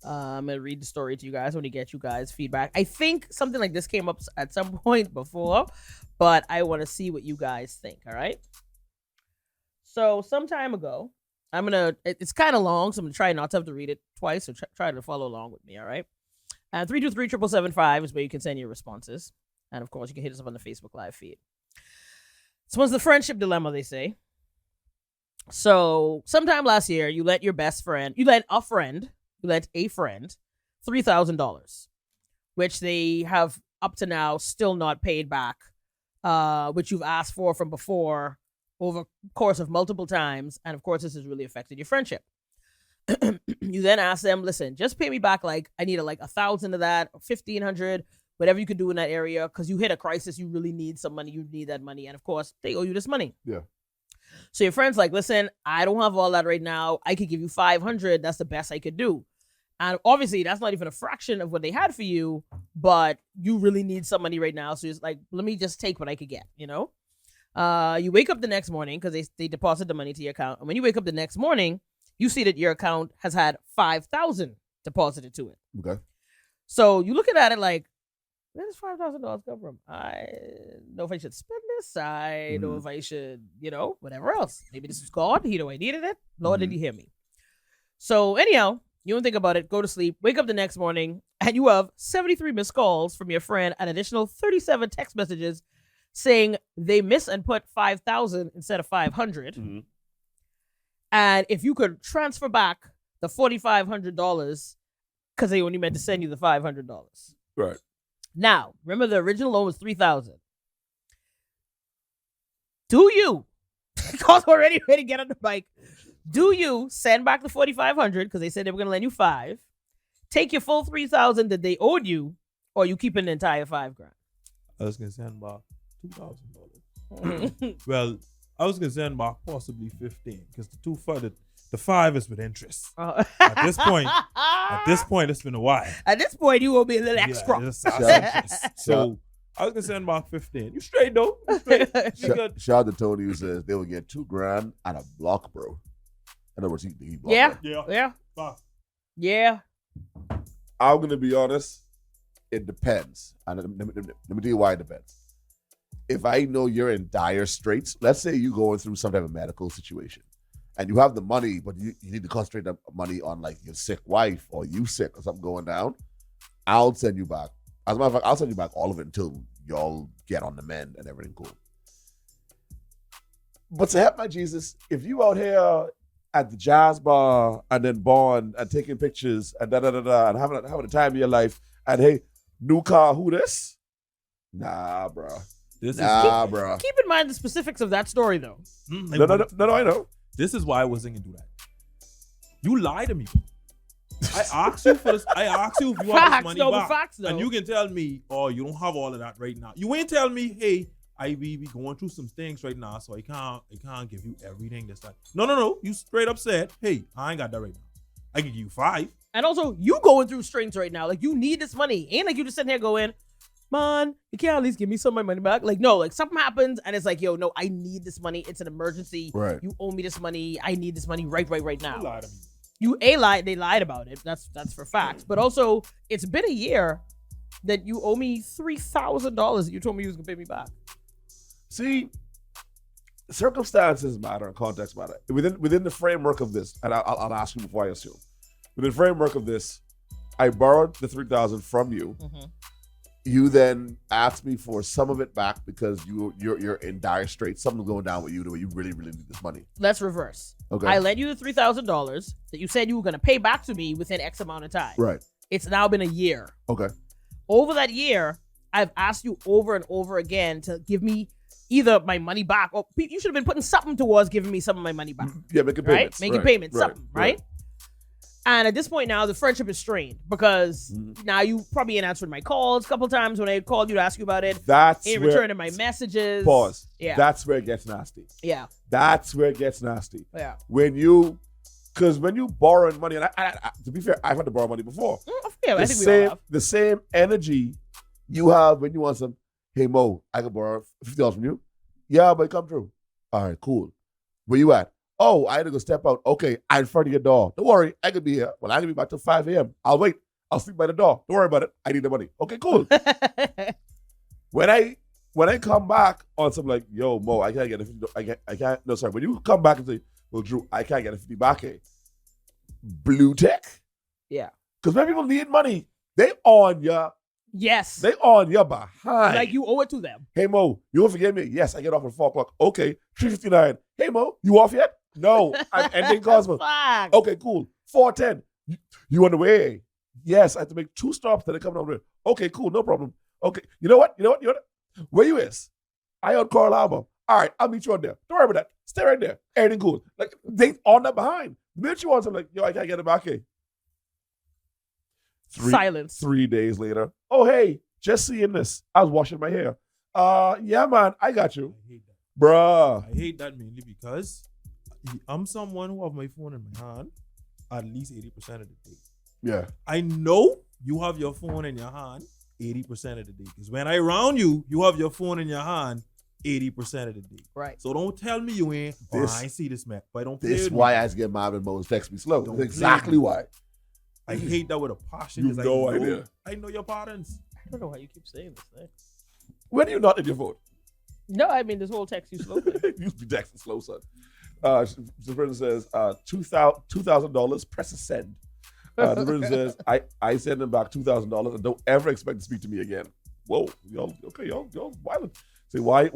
I'm gonna read the story to you guys. I want to get you guys feedback. I think something like this came up at some point before, but I want to see what you guys think. All right. So some time ago, it's kind of long, so I'm gonna try not to have to read it twice. So try to follow along with me. All right. 323-777-5 is where you can send your responses, and of course you can hit us up on the Facebook Live feed. This one's the friendship dilemma, they say. So sometime last year, you lent a friend $3,000, which they have up to now still not paid back, which you've asked for from before over the course of multiple times. And of course, this has really affected your friendship. You then ask them, listen, just pay me back. Like I need 1,000 of that, 1,500, whatever you could do in that area. Cause you hit a crisis. You really need some money. You need that money. And of course they owe you this money. Yeah. So your friend's like, listen, I don't have all that right now. I could give you 500. That's the best I could do. And obviously that's not even a fraction of what they had for you, but you really need some money right now. So it's like, let me just take what I could get, you know? You wake up the next morning because they deposit the money to your account. And when you wake up the next morning, you see that your account has had 5,000 deposited to it. Okay. So you looking at it like, where does $5,000 come from? I know if I should spend this. I know if I should, whatever else. Maybe this is God. He knew I needed it. Lord, did he hear me? So anyhow, you don't think about it. Go to sleep. Wake up the next morning, and you have 73 missed calls from your friend, an additional 37 text messages saying they miss and put 5,000 instead of 500. Mm-hmm. And if you could transfer back the $4,500 because they only meant to send you the $500. Right. Now, remember the original loan was $3,000. Do you, because we're ready to get on the bike, do you send back the $4,500 because they said they were going to lend you $5,000, take your full $3,000 that they owed you, or you keep an entire $5,000? I was going to send back $2,000. Well, I was going to send back possibly $15,000 because the $5,000 is with interest. At this point, it's been a while. At this point, you will be a little extra. So I was going to send back $15,000. You straight, though. You straight. Shout out to Tony who says they would get $2,000 and a block, bro. In other words, he blocked. Yeah. I'm gonna be honest. It depends. And let me tell you why it depends. If I know you're in dire straits, let's say you're going through some type of medical situation, and you have the money, but you need to concentrate that money on like your sick wife or you sick or something going down, I'll send you back. As a matter of fact, I'll send you back all of it until y'all get on the mend and everything cool. But to help my Jesus, if you out here at the jazz bar and then bond and taking pictures and da-da-da-da and having the time of your life and hey, new car, who this? Nah, bro. Bro. Keep in mind the specifics of that story, though. No, I know. This is why I wasn't gonna do that. You lie to me. I asked you for this. I asked you if you want this money back, facts, though. And you can tell me, oh, you don't have all of that right now. You ain't tell me, hey, I be going through some things right now, so I can't give you everything that's that. No. You straight up said, hey, I ain't got that right now. I can give you 5. And also, you going through strings right now. Like, you need this money. Ain't like you just sitting here going, man, you can't at least give me some of my money back. Like, no, like something happens and it's like, yo, no, I need this money. It's an emergency. Right. You owe me this money. I need this money right now. You lied to me. They lied about it. That's for facts. But also, it's been a year that you owe me $3,000 that you told me you was gonna pay me back. See, circumstances matter and context matter. Within the framework of this, and I'll ask you before I assume. Within the framework of this, I borrowed the $3,000 from you. Mm-hmm. You then asked me for some of it back because you're in dire straits. Something's going down with you the way you really need this money. Let's reverse. Okay. I lent you the $3,000 that you said you were going to pay back to me within X amount of time. Right. It's now been a year. Okay. Over that year, I've asked you over and over again to give me either my money back or you should have been putting something towards giving me some of my money back. Yeah, making payments. Right? Making payments, something, right? And at this point now, the friendship is strained because now you probably ain't answered my calls a couple of times when I called you to ask you about it. Ain't returning my messages. Pause. Yeah. That's where it gets nasty. Yeah. That's where it gets nasty. Yeah. Because when you borrowing money, and I, to be fair, I've had to borrow money before. Yeah, I think we all have. The same energy you have when you want some, hey Mo, I can borrow $50 from you. Yeah, but come through. All right, cool. Where you at? Oh, I had to go step out. Okay, I'm in front of your door. Don't worry, I could be here. Well, I can be back till 5 a.m. I'll wait. I'll sleep by the door. Don't worry about it. I need the money. Okay, cool. When I come back on something like, yo, Mo, I can't get a 50. No, sorry. When you come back and say, well, Drew, I can't get a 50 back here. Blue tech. Yeah. Because when people need money, they on ya. Yes. They on ya behind. Like you owe it to them. Hey, Mo, you won't forget me? Yes, I get off at 4 o'clock. Okay, 3:59. Hey, Mo, you off yet? No, I'm ending Cosmo. Okay, cool. 4:10. You on the way? Yes, I have to make 2 stops that are coming over there. Okay, cool, no problem. Okay, you know what? Where you is? I on Coral Harbor. All right, I'll meet you on there. Don't worry about that. Stay right there. Everything cool. Like, they on that behind. The minute you want something like, yo, I can't get it back here. Silence. 3 days later. Oh, hey, just seeing this. I was washing my hair. Yeah, man, I got you. I hate that. Bruh. I hate that mainly because I'm someone who have my phone in my hand at least 80% of the day. Yeah. I know you have your phone in your hand 80% of the day. Because when I round you, you have your phone in your hand 80% of the day. Right. So don't tell me you ain't, I ain't see this, man. But don't play This is why I get mad when Mo's text me slow. That's exactly why. I hate that with a passion. You have no idea. I know your patterns. I don't know why you keep saying this thing. When do you not in your phone? No, I mean this whole text you slow thing. You be texting slow, son. The person says, $2,000, press a send. The person says, I send them back $2,000 and don't ever expect to speak to me again. Whoa, y'all violent. Say why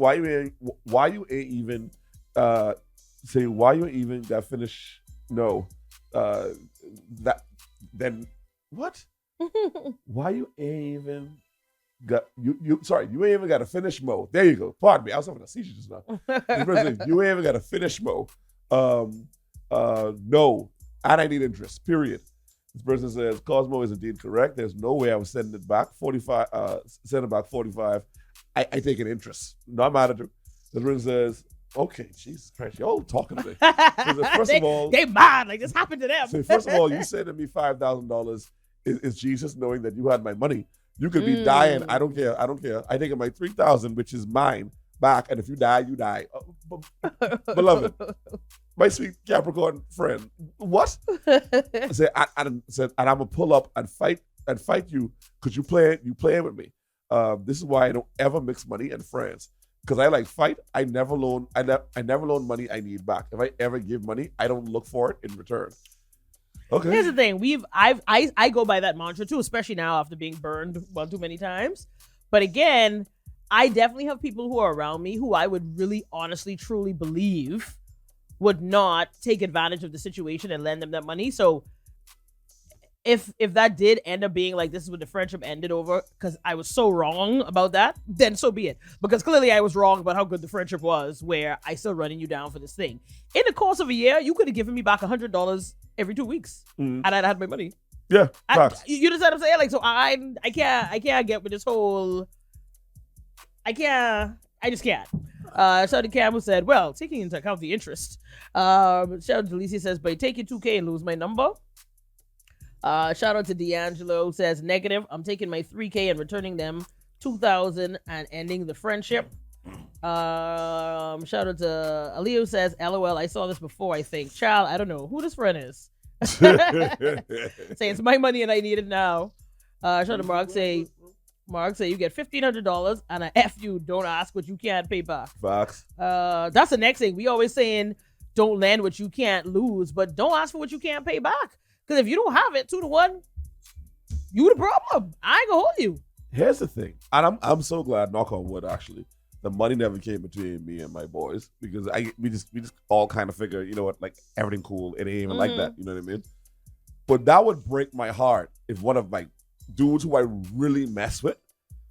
you ain't even got finish? No, that then what? Why you ain't even got you ain't even got a finish mode. There you go. Pardon me, I was having a seizure just now. This person says, you ain't even got a finish mode. No, and I need interest. Period. This person says Cosmo is indeed correct. There's no way I was sending it back 45. Send it back 45. I take an interest. Not mad at you. This person says, okay, Jesus Christ, y'all talking today. First of all, they mad like this happened to them. So first of all, you sending me $5,000 is Jesus knowing that you had my money. You could be dying. I don't care. I take my $3,000, which is mine, back, and if you die, you die. Beloved, my sweet Capricorn friend, what? I said, and I'm gonna pull up and fight and fight you because you playing with me. This is why I don't ever mix money and friends. Because I like fight. I never loan money I need back. If I ever give money, I don't look for it in return. Okay. Here's the thing. I go by that mantra too, especially now after being burned one too many times. But again, I definitely have people who are around me who I would really honestly, truly believe would not take advantage of the situation and lend them that money. So if that did end up being like this is what the friendship ended over because I was so wrong about that, then so be it. Because clearly I was wrong about how good the friendship was, where I still running you down for this thing. In the course of a year, you could have given me back $100 every 2 weeks, and I'd had my money. Yeah, you understand what I'm saying? Like, so I can't get with this whole. I just can't. Shout out to Cam who said, well, taking into account the interest. Shout out to Alicia says, but take your 2K and lose my number. Shout out to D'Angelo who says, negative. I'm taking my 3K and returning them 2,000 and ending the friendship. Shout out to Alio who says, LOL, I saw this before, I think. Child, I don't know who this friend is. Say it's my money and I need it now. Shout out to Mark say you get $1,500 and a F you, don't ask what you can't pay back. Facts. That's the next thing. We always saying don't lend what you can't lose, but don't ask for what you can't pay back. Because if you don't have it, 2-1, you the problem. I ain't gonna hold you. Here's the thing, and I'm so glad, knock on wood, actually, the money never came between me and my boys because we just all kind of figure, you know what, like everything cool. It ain't even like that. You know what I mean? But that would break my heart if one of my dudes who I really mess with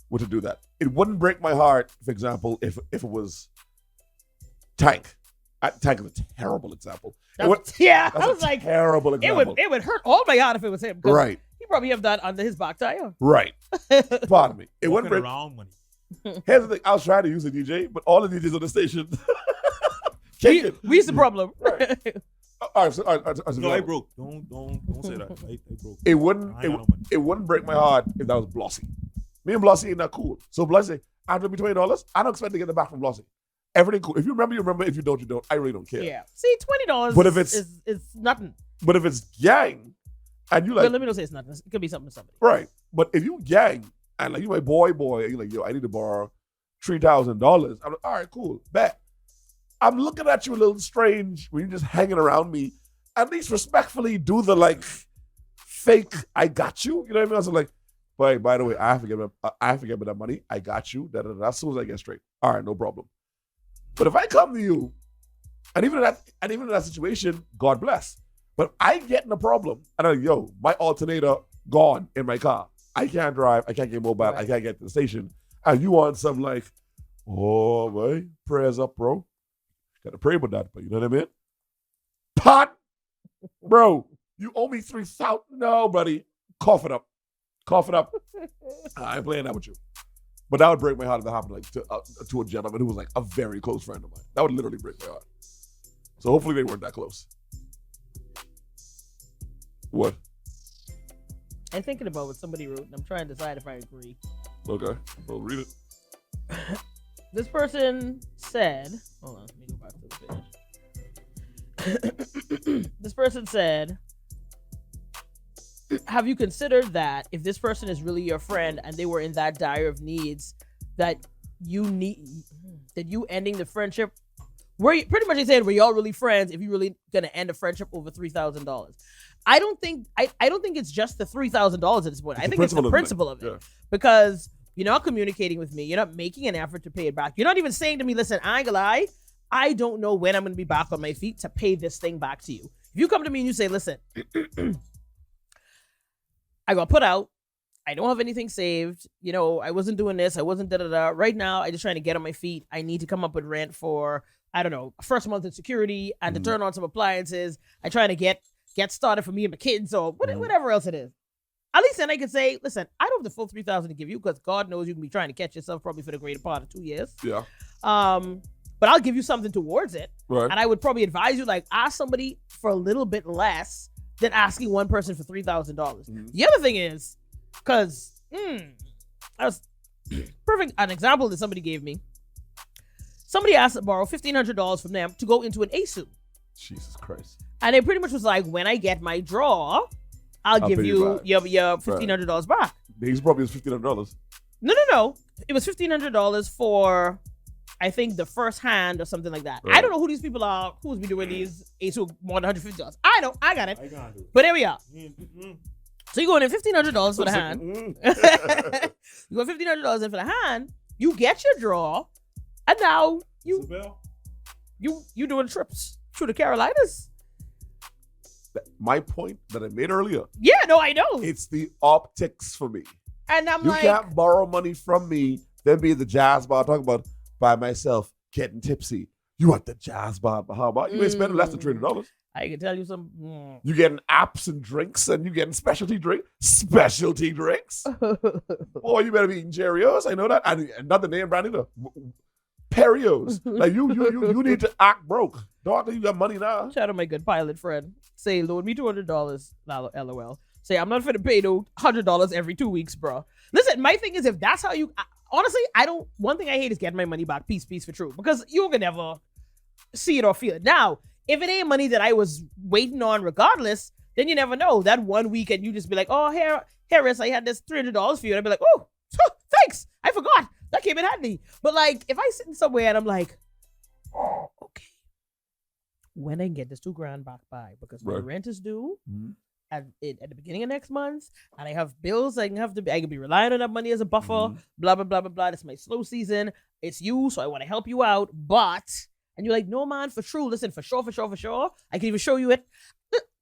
were to do that. It wouldn't break my heart, for example, if it was Tank. Tank is a terrible example. I was like, terrible example. It would hurt all my heart if it was him. Right. He probably have that under his back tire. Right. Pardon me. It wouldn't break. Around money. Here's the thing. I was trying to use a DJ, but all the DJs on the station. We's the problem. Right. All right, No, I broke. Don't say that. I broke. It wouldn't break my heart if that was Blossy. Me and Blossy ain't that cool. So Blossy, after me $20, I don't expect to get it back from Blossy. Everything cool. If you remember, you remember. If you don't, you don't. I really don't care. Yeah. See, $20 but if it's, is nothing. But if it's gang, and you like... But let me not say it's nothing. It could be something to somebody. Right. But if you gang, and like you my boy, and you're like, yo, I need to borrow $3,000. I'm like, all right, cool. Bet. I'm looking at you a little strange when you're just hanging around me. At least respectfully do the like fake I got you. You know what I mean? I was like, by the way, I have to get me that money. I got you. As soon as I get straight. All right, no problem. But if I come to you, and even in that situation, God bless. But I get in a problem, and I'm like, yo, my alternator gone in my car. I can't drive. I can't get mobile. Right. I can't get to the station. And you want some like, oh boy, prayers up, bro. Got to pray about that, but you know what I mean? Pot, bro, you owe me $3,000. No, buddy, cough it up. I ain't playing that with you. But that would break my heart if that happened like to a gentleman who was like a very close friend of mine. That would literally break my heart. So hopefully they weren't that close. What? I'm thinking about what somebody wrote, and I'm trying to decide if I agree. Okay, well, read it. This person said, hold on, let me go back to the page. This person said, have you considered that if this person is really your friend and they were in that dire of needs, that you ending the friendship, where pretty much they said, were y'all really friends if you really gonna end a friendship over $3,000? I don't think it's just the $3,000 at this point. I think it's the principle of it. Yeah. Because you're not communicating with me. You're not making an effort to pay it back. You're not even saying to me, listen, I ain't gonna lie, I don't know when I'm gonna be back on my feet to pay this thing back to you. If you come to me and you say, listen, I got put out, I don't have anything saved, you know, I wasn't doing this, I wasn't da-da-da. Right now, I'm just trying to get on my feet. I need to come up with rent for, I don't know, first month in security and to turn on some appliances. I'm trying to get started for me and my kids or whatever else it is. At least then I can say, listen, I don't have the full $3,000 to give you because God knows you can be trying to catch yourself probably for the greater part of 2 years. Yeah. But I'll give you something towards it. Right. And I would probably advise you, like, ask somebody for a little bit less than asking one person for $3,000. The other thing is, because that was perfect. An example that somebody gave me. Somebody asked to borrow $1,500 from them to go into an ASU. Jesus Christ. And it pretty much was like, when I get my draw, I'll give pay you you back. your $1,500 back. He's probably his $1,500. No. It was $1,500 for, I think, the first hand or something like that. I Right. don't know who these people are, who's be doing these ASU more than $150. I know, I got it. I can't do it. But there we are. Mm-mm. So you going in $1,500 for the hand. Mm. You go $1,500 in for the hand. You get your draw, and now Isabel? you doing trips through the Carolinas. My point that I made earlier, Yeah, no, I know. it's the optics for me. And I'm You like, can't borrow money from me, then be at the jazz bar talking about by myself getting tipsy. You at the jazz bar, Bahama. You ain't spending less than $300. I can tell you some. You getting apps and drinks, and you getting specialty drinks. Boy, you better be eating Cheerios. I know that. And another name brand either. Perios. Like you need to act broke. Doctor, you got money now. Shout out my good pilot friend. Say, loan me $200. LOL. Say, I'm not finna pay no $100 every 2 weeks, bro. Listen, my thing is, if that's how you, honestly, I don't. One thing I hate is getting my money back, piece for true, because you can never see it or feel it. Now, if it ain't money that I was waiting on, regardless, then you never know. That 1 week, and you just be like, oh, here, I had this $300 for you, and I'd be like, oh, thanks, I forgot. That came in handy. But like, if I sit in somewhere and I'm like, oh, okay, when I can get this $2,000 back by, because my Right. rent is due Mhm. at the beginning of next month, and I have bills I can be relying on that money as a buffer, Mhm. blah, blah, blah, blah, blah. It's my slow season. It's you, so I want to help you out. But, and you're like, no, man, for true. Listen, for sure. I can even show you it.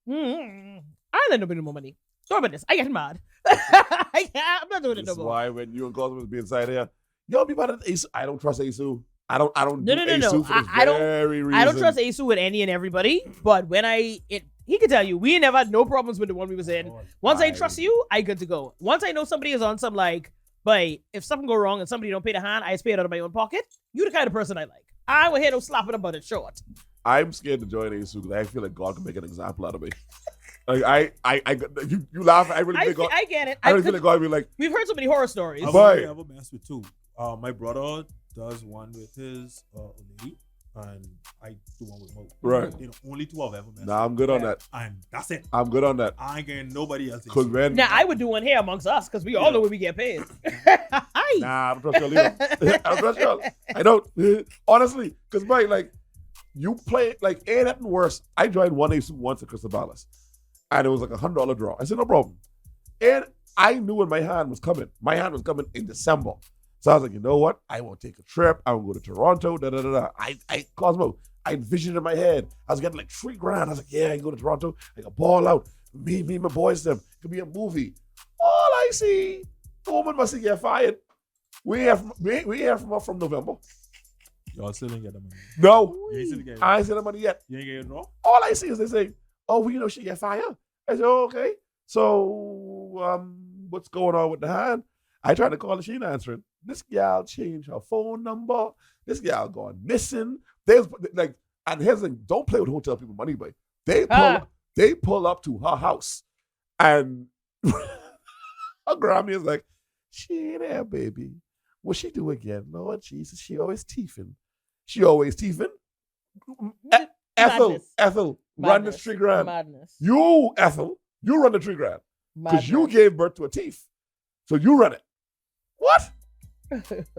I don't need no more money. Sorry about this. I get mad. I'm not doing it no This is more. why when you and Cosmo be inside here, y'all be about ASU. I don't trust ASU. I don't No, do no, no. ASU for this I don't- very reason. I don't trust ASU with any and everybody, but when he can tell you, we never had no problems with the one we was in. Once I trust you, I good to go. Once I know somebody is on some like, but if something go wrong and somebody don't pay the hand, I just pay it out of my own pocket. You the kind of person I like. I will hear no slapping about it short. I'm scared to join ASU because I feel like God can make an example out of me. Like you laugh. I really think God. I get it. I really feel like God be like, We've heard so many horror stories. I've But- only ever messed with two. My brother does one with his lady, and I do one with Mo. Right. They're the only two I've ever messed nah, I'm good on that. with. And that's it. I'm good on that. I ain't getting nobody else. Cause when Now I would do one here amongst us because we all know where we get paid. Hi. nah, I don't trust y'all either. I don't trust y'all. I don't honestly, cause Mike, like you play like ain't nothing worse. I joined one ASU once at Crystal Palace, and it was like $100 draw. I said no problem, and I knew when my hand was coming. My hand was coming in December. So I was like, you know what? I want to take a trip. I want to go to Toronto. Cosmo, I envisioned in my head. I was getting like $3,000. I was like, yeah, I can go to Toronto. I can ball out. Me, and my boys, them. It could be a movie. All I see, the woman must get fired. We ain't hear from her from November. Y'all still ain't get the money. No, You ain't still get it. I ain't seen the money yet. You ain't get it draw? All I see is they say, oh, we know she get fired. I said, oh, okay. So, what's going on with the hand? I tried to call her, she ain't answering. This gal changed her phone number. This gal gone missing. There's like, and here's the thing, don't play with hotel people money, but they pull up to her house, and her Grammy is like, she ain't there, baby. What she do again? Lord Jesus, she always teething. Ethel, run the Madness. $3,000. Madness. You, Ethel, you run the $3,000 because you gave birth to a thief. So you run it. What?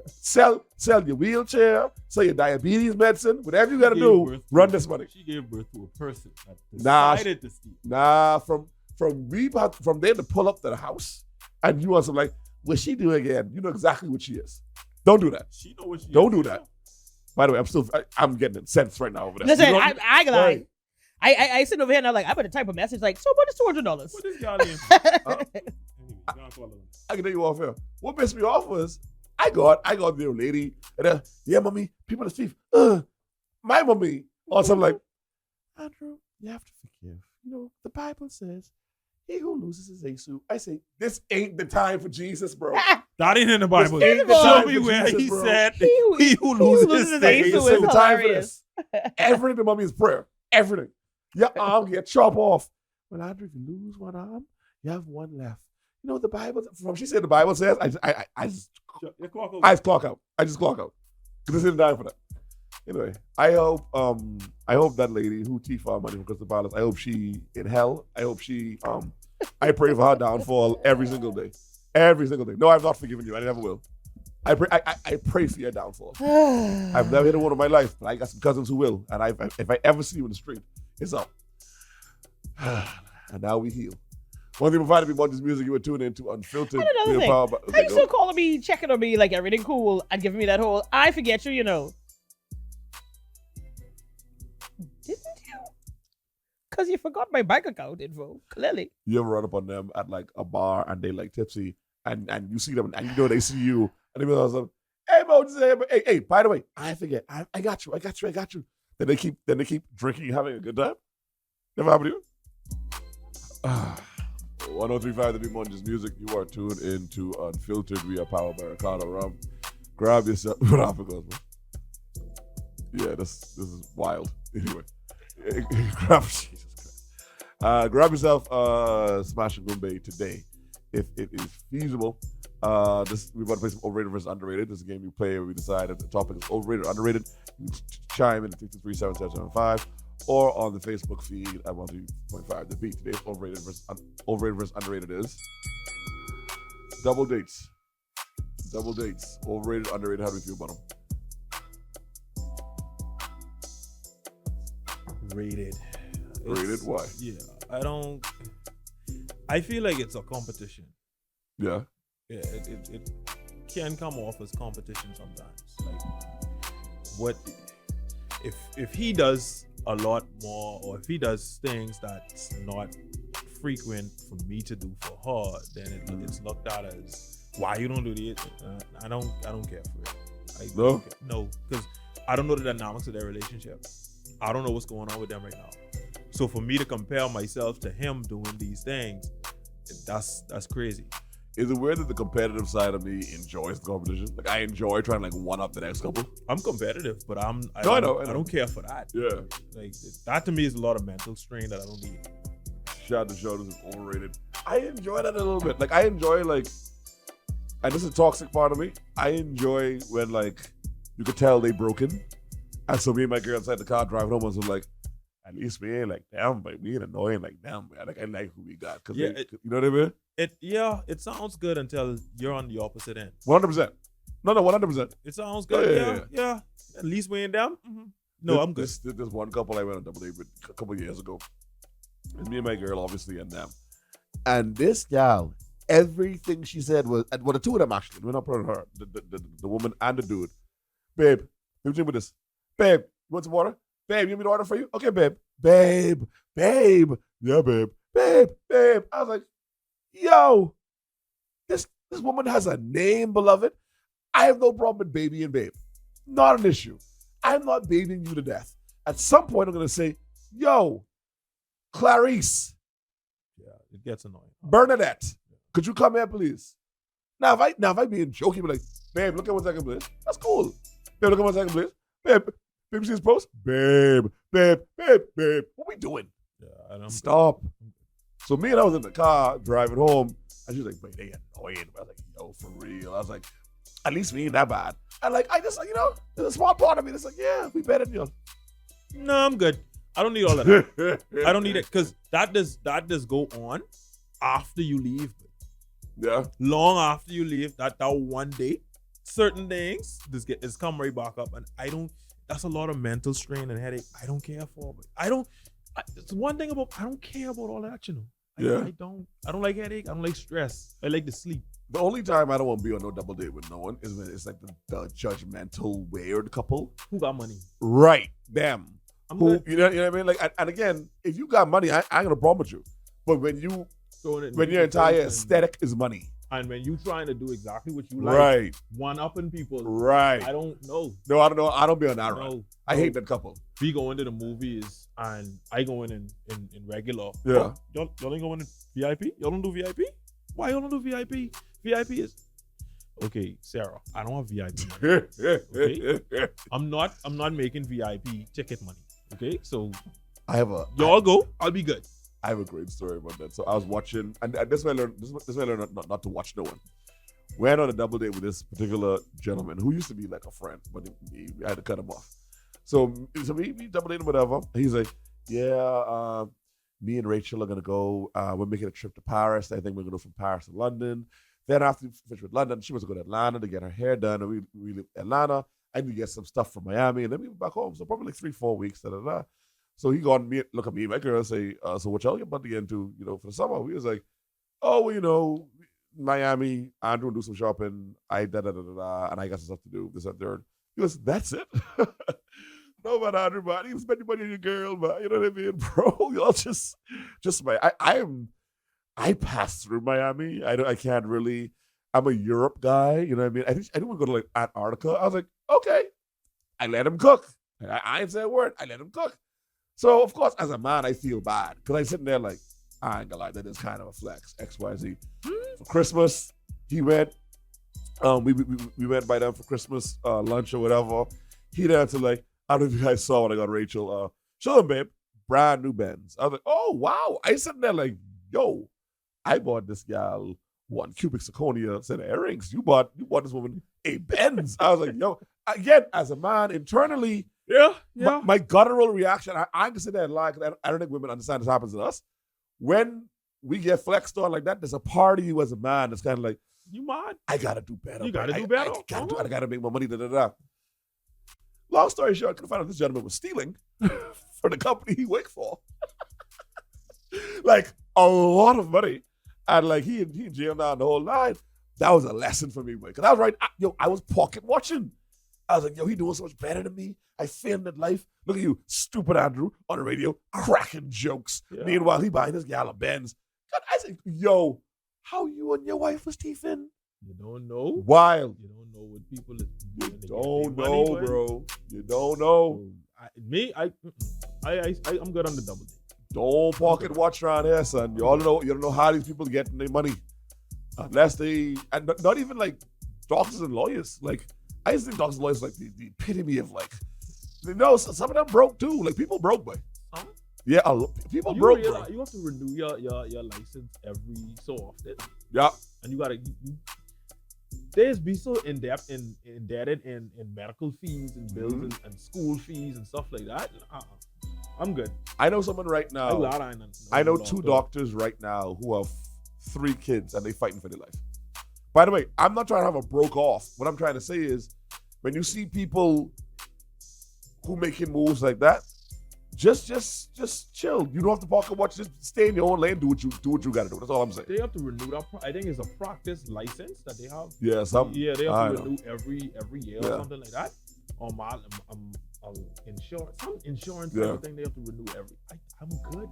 Sell your wheelchair, sell your diabetes medicine, whatever you got to Gave do, birth run to- this money. She gave birth to a person that Nah, decided to steal. Nah, from there to pull up to the house, and you want some like, what she do again? You know exactly what she is. Don't do that. She know what she Don't is. do that. By the way, I'm getting incensed right now over that. Listen, You know- I can lie. Right. I sit over here and I'm like, I'm gonna type a message like, so what is $200? What this guy name? Anyway, go on, call her. I can tell you off here. What pissed me off was I got the old lady, and yeah, mommy, people are thief. My mommy, or something like, Andrew, you have to forgive. You know, the Bible says, he who loses his ASU. I say, this ain't the time for Jesus, bro. That ain't in the Bible. This ain't the Show time me for where Jesus, he bro. said, He he who loses his his thing. ASU This is ain't the time for hilarious. this. Everything to mommy is prayer. Everything. Your arm get chopped off. Well, Andrew, if you lose one arm, you have one left. You know what the Bible, from she said the Bible says, I just Your clock over. I just clock out. Because this isn't time for that. Anyway, I hope that lady who thief our money from Crystal Palace, I hope she in hell. I hope she I pray for her downfall every single day. Every single day. No, I've not forgiven you. I never will. I pray for your downfall. I've never hit a woman in my life, but I got some cousins who will. And if I ever see you in the street, it's up. And now we heal. One thing provided me about this music, you were tuning into Unfiltered. And another thing, how you still calling me, checking on me like everything cool and giving me that whole, I forget you, you know. Didn't you? Because you forgot my bank account info, clearly. You ever run up on them at like a bar and they like tipsy and you see them and you know they see you and they be like, hey, Mo, hey, by the way, I forget. I got you. Then they keep drinking and having a good time. Never happened to you? 1035 The Big Munges Music. You are tuned into Unfiltered. We are powered by Ricardo Rum. Grab yourself. What I forgot, man. Yeah, this is wild. Anyway, grab yourself Smash and Goombay today, if it is feasible. We're about to play some overrated versus underrated. This is a game we play where we decide if the topic is overrated or underrated. You can chime in at 623-7775 or on the Facebook feed at 103.5 The Beat. Today's overrated versus underrated is double dates. Double dates. Overrated, underrated. How do we feel about them? Rated. Rated? Why? Yeah, I feel like it's a competition. Yeah. Yeah, it can come off as competition sometimes. Like, what if he does a lot more, or if he does things that's not frequent for me to do for her, then it's looked at as, why you don't do this? I don't care for it. No, because I don't know the dynamics of their relationship. I don't know what's going on with them right now. So for me to compare myself to him doing these things, that's crazy. Is it weird that the competitive side of me enjoys the competition? Like, I enjoy trying to like one up the next couple. I'm competitive, but I know. don't care for that. Yeah. Like, that to me is a lot of mental strain that I don't need. Shout out to show, this is overrated. I enjoy that a little bit. Like, I enjoy like, and this is a toxic part of me, I enjoy when like you could tell they broken. And so me and my girl inside the car driving home was like, at least we ain't like them, but we ain't annoying like them, man. Like, I like who we got. Cause you know what I mean? It sounds good until you're on the opposite end. 100%. No, 100%. It sounds good. Yeah. At least we ain't them. Mm-hmm. No, I'm good. This one couple I went on a double date with a couple of years ago. It's me and my girl, obviously, and them. And this gal, everything she said was, well, the two of them actually, we're not putting her, the woman and the dude. Babe, let me with this. Babe, you want some water? Babe, you want me to order for you? Okay, babe. Babe. Yeah, babe. Babe. I was like, yo, this woman has a name, beloved. I have no problem with baby and babe. Not an issue. I'm not babying you to death. At some point, I'm going to say, yo, Clarice. Yeah, it gets annoying. Bernadette, could you come here, please? Now, if I being joking, be like, babe, look at 1 second, please. That's cool. Babe, look at 1 second, please. Babe, you see this post? Babe. What we doing? Yeah, I don't stop. So me and I was in the car driving home, and she was like, "Wait, they annoying." I was like, "Yo, for real." I was like, "At least we ain't that bad." And like, I just, there's a small part of me that's like, "Yeah, we better than you." No, I'm good. I don't need all of that. I don't need it, because that does go on after you leave. Yeah. Long after you leave, that one day, certain things just come right back up, and that's a lot of mental strain and headache I don't care for. But it's one thing about, I don't care about all that, Yeah. I don't like headache. I don't like stress. I like to sleep. The only time I don't want to be on no double date with no one is when it's like the judgmental, weird couple. Who got money? Right. Them. I'm Who, good. you know what I mean? Like, and again, if you got money, I ain't gonna problem with you. But when your entire aesthetic is money. And when you trying to do exactly what you like, right, one-upping people, right? I don't know. No, I don't know. I don't be on that no, run. I hate that couple. We go into the movies and I go in regular. Yeah. Y'all ain't going in VIP? Y'all don't do VIP? Why y'all don't do VIP? VIP is okay, Sarah. I don't have VIP money. Okay? I'm not making VIP ticket money. Okay, so y'all go. I'll be good. I have a great story about that. So I was watching, and this is why I learned not to watch no one. Went on a double date with this particular gentleman who used to be like a friend, but we had to cut him off. So we double dated, whatever. And he's like, yeah, me and Rachel are gonna go. We're making a trip to Paris. I think we're gonna go from Paris to London. Then after we finish with London, she wants to go to Atlanta to get her hair done. And we live in Atlanta. I need to get some stuff from Miami, and then we go back home. So probably like 3-4 weeks. Da, da, da. So he gone me look at me, my girl, say, so what y'all about to get into, for the summer? We was like, oh, well, Miami, Andrew will do some shopping. I da da da da da, and I got some stuff to do. This and third. He goes, that's it. No, but Andrew, man, you spend your money on your girl, man. You know what I mean, bro? Y'all just I passed through Miami. I can't really. I'm a Europe guy. You know what I mean? I didn't want to go to like Antarctica. I was like, okay. I let him cook. I ain't say a word. I let him cook. So of course, as a man, I feel bad because I'm sitting there like, I ain't gonna lie, that is kind of a flex. XYZ. For Christmas, he went. We went by them for Christmas lunch or whatever. He there to like, I don't know if you guys saw when I got Rachel. Show them, babe. Brand new Benz. I was like, oh wow. I sitting there like, yo, I bought this gal 1 cubic zirconia set of earrings. You bought this woman a Benz. I was like, yo, again, as a man, internally, my guttural reaction, I can sit there and lie because I don't think women understand this happens to us. When we get flexed on like that, there's a part of you as a man that's kind of like, you mad? I gotta do better. You gotta do better. I gotta make more money. Da da da. Long story short, I could find out this gentleman was stealing for the company he worked for. Like a lot of money. And like he in jail now the whole line. That was a lesson for me, man. Because I was right, I was pocket watching. I was like, yo, he doing so much better than me. I failed at life. Look at you, stupid Andrew, on the radio, cracking jokes. Yeah. Meanwhile, he buying his gal a Benz. God, I said, yo, how you and your wife was teething? You don't know. Wild. You don't know what people is doing. You don't know, money, bro. You don't know. I'm good on the double date. Don't pocket watch around here, son. You don't know how these people getting their money. Unless they, and not even like doctors and lawyers. Like, I used to think doctors and lawyers like the epitome of like, some of them broke too. Like, people broke, boy. Huh? Yeah, people broke, bro. You have to renew your license every so often. Yeah. And you gotta, there's be so indebted in medical fees and bills and school fees and stuff like that. I'm good. I know someone right now. I know 2 doctors right now who have 3 kids and they fighting for their life. By the way, I'm not trying to have a broke off. What I'm trying to say is, when you see people who making moves like that, just chill. You don't have to pocket watch. Just stay in your own lane. Do what you got to do. That's all I'm saying. They have to renew that. I think it's a practice license that they have. Yeah, they have to renew every year or something like that. Insurance. Everything they have to renew every. I'm good.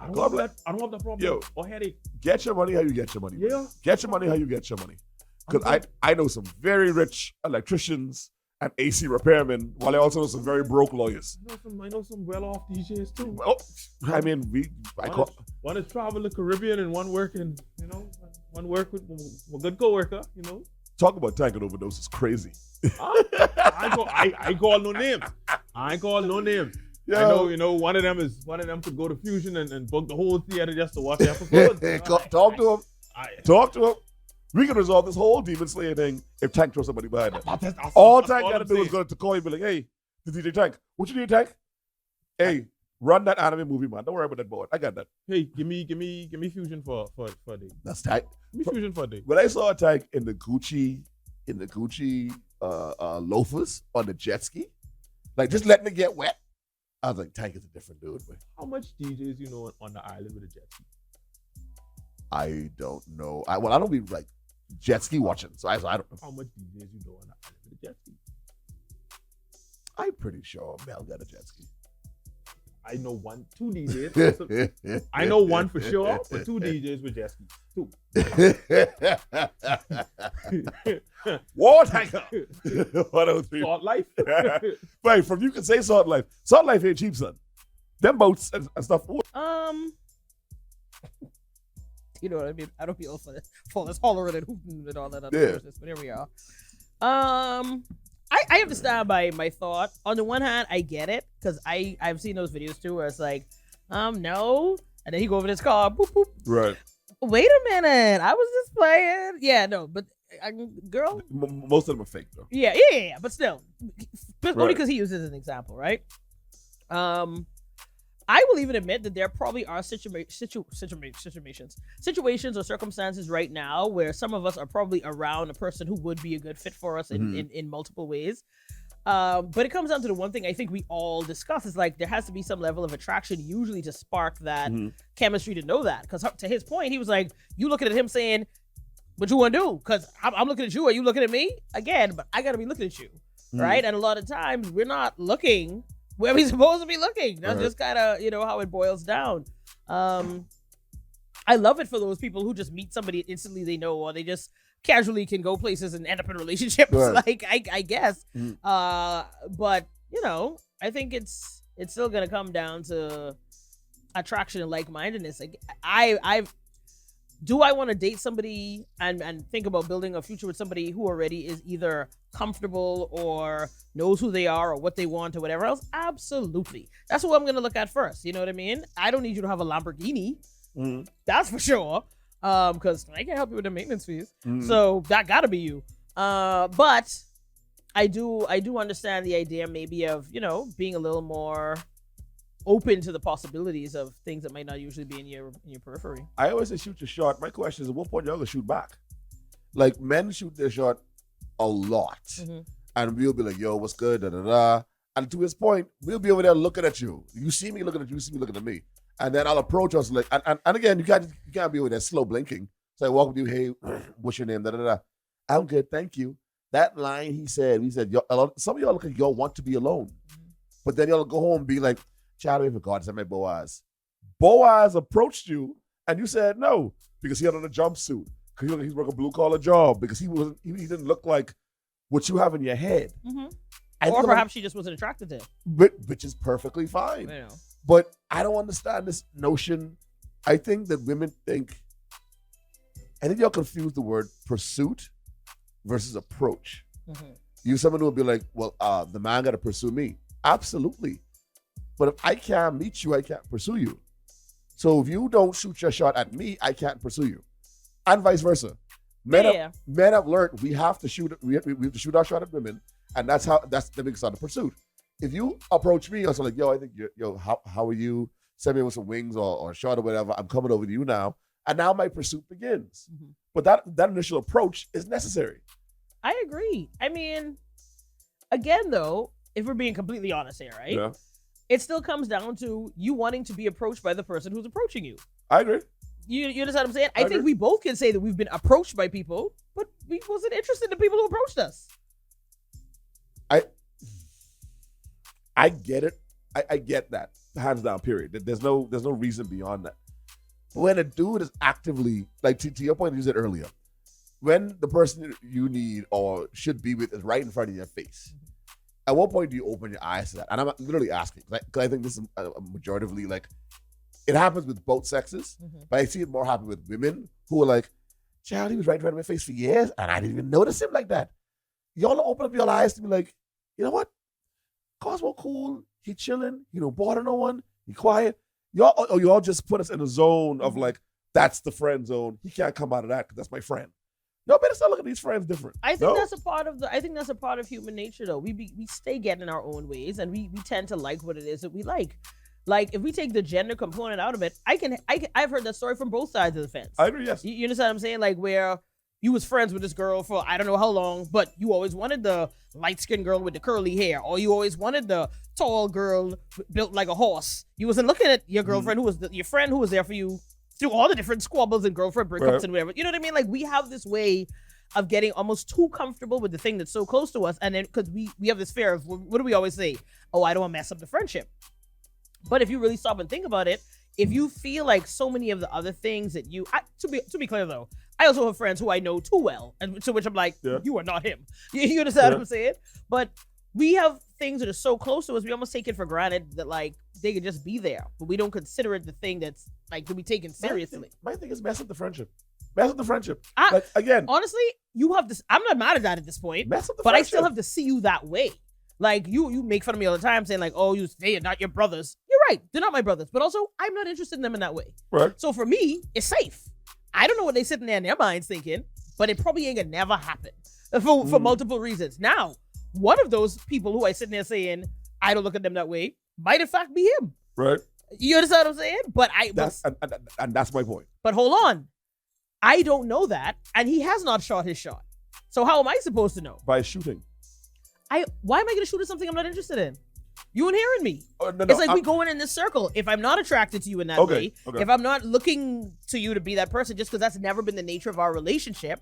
I don't have that problem or headache. Get your money how you get your money. Yeah. Get your money how you get your money. Because I know some very rich electricians and AC repairmen, while I also know some very broke lawyers. I know some well-off DJs too. Oh, I mean, one is travel the Caribbean and one work with a good coworker. Talk about tanking overdose is crazy. I ain't call no names. Yo. I know. One of them could go to Fusion and book the whole theater just to watch the episode. Talk to him. Talk to him. We can resolve this whole Demon Slayer thing if Tank throws somebody behind it. All Tank got to do is go to call you and be like, hey, the DJ Tank, what you need, Tank? Hey, run that anime movie, man. Don't worry about that board. I got that. Hey, give me Fusion for a day. That's tight. Give me Fusion for a day. When I saw Tank in the Gucci loafers on the jet ski, like just letting it get wet, I was like, Tank is a different dude, man. How much DJs you know on the island with a jet ski? I don't know. I don't be like jet ski watching, so I don't know. How much DJs you know on the island with a jet ski? I'm pretty sure Mel got a jet ski. I know 2 DJs. I know one for sure, but 2 DJs with jet skis. 2. War Tanker. 103. Salt Life. Right, from you can say Salt Life. Salt Life ain't cheap, son. Them boats and stuff. You know what I mean? I don't be all for this hollering and hooting and all that other business, but here we are. I understand my thought. On the one hand, I get it, because I've seen those videos too where it's like, no. And then he go over to his car, boop, boop. Right. Wait a minute. I was just playing. Yeah, no, but girl. Most of them are fake, though. Yeah, but still. Only because he uses an example, right? I will even admit that there probably are situations or circumstances right now where some of us are probably around a person who would be a good fit for us in multiple ways. But it comes down to the one thing I think we all discuss is like there has to be some level of attraction usually to spark that chemistry to know that. Because to his point, he was like, you looking at him saying, what you want to do? Because I'm looking at you. Are you looking at me? Again, but I got to be looking at you. Right? And a lot of times we're not looking where we're supposed to be looking. That's just kind of, how it boils down. I love it for those people who just meet somebody instantly they know, or they just casually can go places and end up in relationships. Like, I guess. But, I think it's still going to come down to attraction and like-mindedness. Like, do I want to date somebody and think about building a future with somebody who already is either comfortable or knows who they are or what they want or whatever else? Absolutely. That's what I'm going to look at first. You know what I mean? I don't need you to have a Lamborghini. That's for sure. Because I can't help you with the maintenance fees. So that got to be you. But I do understand the idea maybe of, being a little more open to the possibilities of things that might not usually be in your periphery. I always say shoot your shot. My question is, at what point y'all gonna shoot back? Like, men shoot their shot a lot, and we'll be like, "Yo, what's good?" Da da da. And to his point, we'll be over there looking at you. You see me looking at you. You see me looking at me. And then I'll approach us like, and again, you can't be over there slow blinking. So I walk with you. Hey, what's your name? Da da da. I'm good, thank you. That line he said, some of y'all look like y'all want to be alone, but then y'all go home and be like, "Child, I forgot to say my Boaz." Boaz approached you and you said no because he had on a jumpsuit, because he's working a blue collar job, because he didn't look like what you have in your head. Or perhaps she just wasn't attracted to him. Which is perfectly fine. But I don't understand this notion. I think that women I think y'all confuse the word pursuit versus approach. You someone who will be like, well, the man got to pursue me. Absolutely. But if I can't meet you, I can't pursue you. So if you don't shoot your shot at me, I can't pursue you. And vice versa. Men have learned we have to shoot our shot at women, and that's the biggest side of pursuit. If you approach me, I was like, yo, I think how are you? Send me with some wings or a shot or whatever. I'm coming over to you now. And now my pursuit begins. But that initial approach is necessary. I agree. I mean, again, though, if we're being completely honest here, right? Yeah. It still comes down to you wanting to be approached by the person who's approaching you. I agree. You understand what I'm saying? I think we both can say that we've been approached by people, but we wasn't interested in the people who approached us. I get it. I get that. Hands down, period. There's no reason beyond that. But when a dude is actively, like to your point you said earlier, when the person you need or should be with is right in front of your face, at what point do you open your eyes to that? And I'm literally asking, because I think this is majoritively like, it happens with both sexes, but I see it more happen with women who are like, child, he was right in front of my face for years, and I didn't even notice him like that. Y'all open up your eyes to be like, you know what? Cosmo cool, he chilling, he don't bother no one, he quiet. Y'all just put us in a zone of like, that's the friend zone. He can't come out of that because that's my friend. Y'all better start looking at these friends different. I think that's a part of human nature, though. We stay getting in our own ways, and we tend to like what it is that we like. Like, if we take the gender component out of it, I've heard that story from both sides of the fence. I agree, yes. You understand what I'm saying? Like, where you was friends with this girl for I don't know how long, but you always wanted the light-skinned girl with the curly hair, or you always wanted the tall girl built like a horse. You wasn't looking at your girlfriend who was your friend who was there for you through all the different squabbles and girlfriend breakups and whatever. You know what I mean? Like, we have this way of getting almost too comfortable with the thing that's so close to us. And then, because we have this fear of, what do we always say? Oh, I don't want to mess up the friendship. But if you really stop and think about it, if you feel like so many of the other things that to be clear though, I also have friends who I know too well, and to which I'm like, you are not him. You understand what I'm saying? But we have things that are so close to us, we almost take it for granted that like they could just be there, but we don't consider it the thing that's like to be taken seriously. My thing is mess up the friendship. Mess up the friendship. Like, again, honestly, you have this. I'm not mad at that at this point. Mess up the but friendship. I still have to see you that way. Like you make fun of me all the time, saying like, "Oh, they are not your brothers." You're right, they're not my brothers, but also I'm not interested in them in that way. Right. So for me, it's safe. I don't know what they sitting there in their minds thinking, but it probably ain't gonna never happen for multiple reasons. Now, one of those people who I sitting there saying I don't look at them that way might in fact be him. Right. You understand what I'm saying? But and that's my point. But hold on. I don't know that, and he has not shot his shot. So how am I supposed to know? By shooting. Why am I going to shoot at something I'm not interested in? You inhering me. No, it's like we going in this circle. If I'm not attracted to you in that way, if I'm not looking to you to be that person, just because that's never been the nature of our relationship,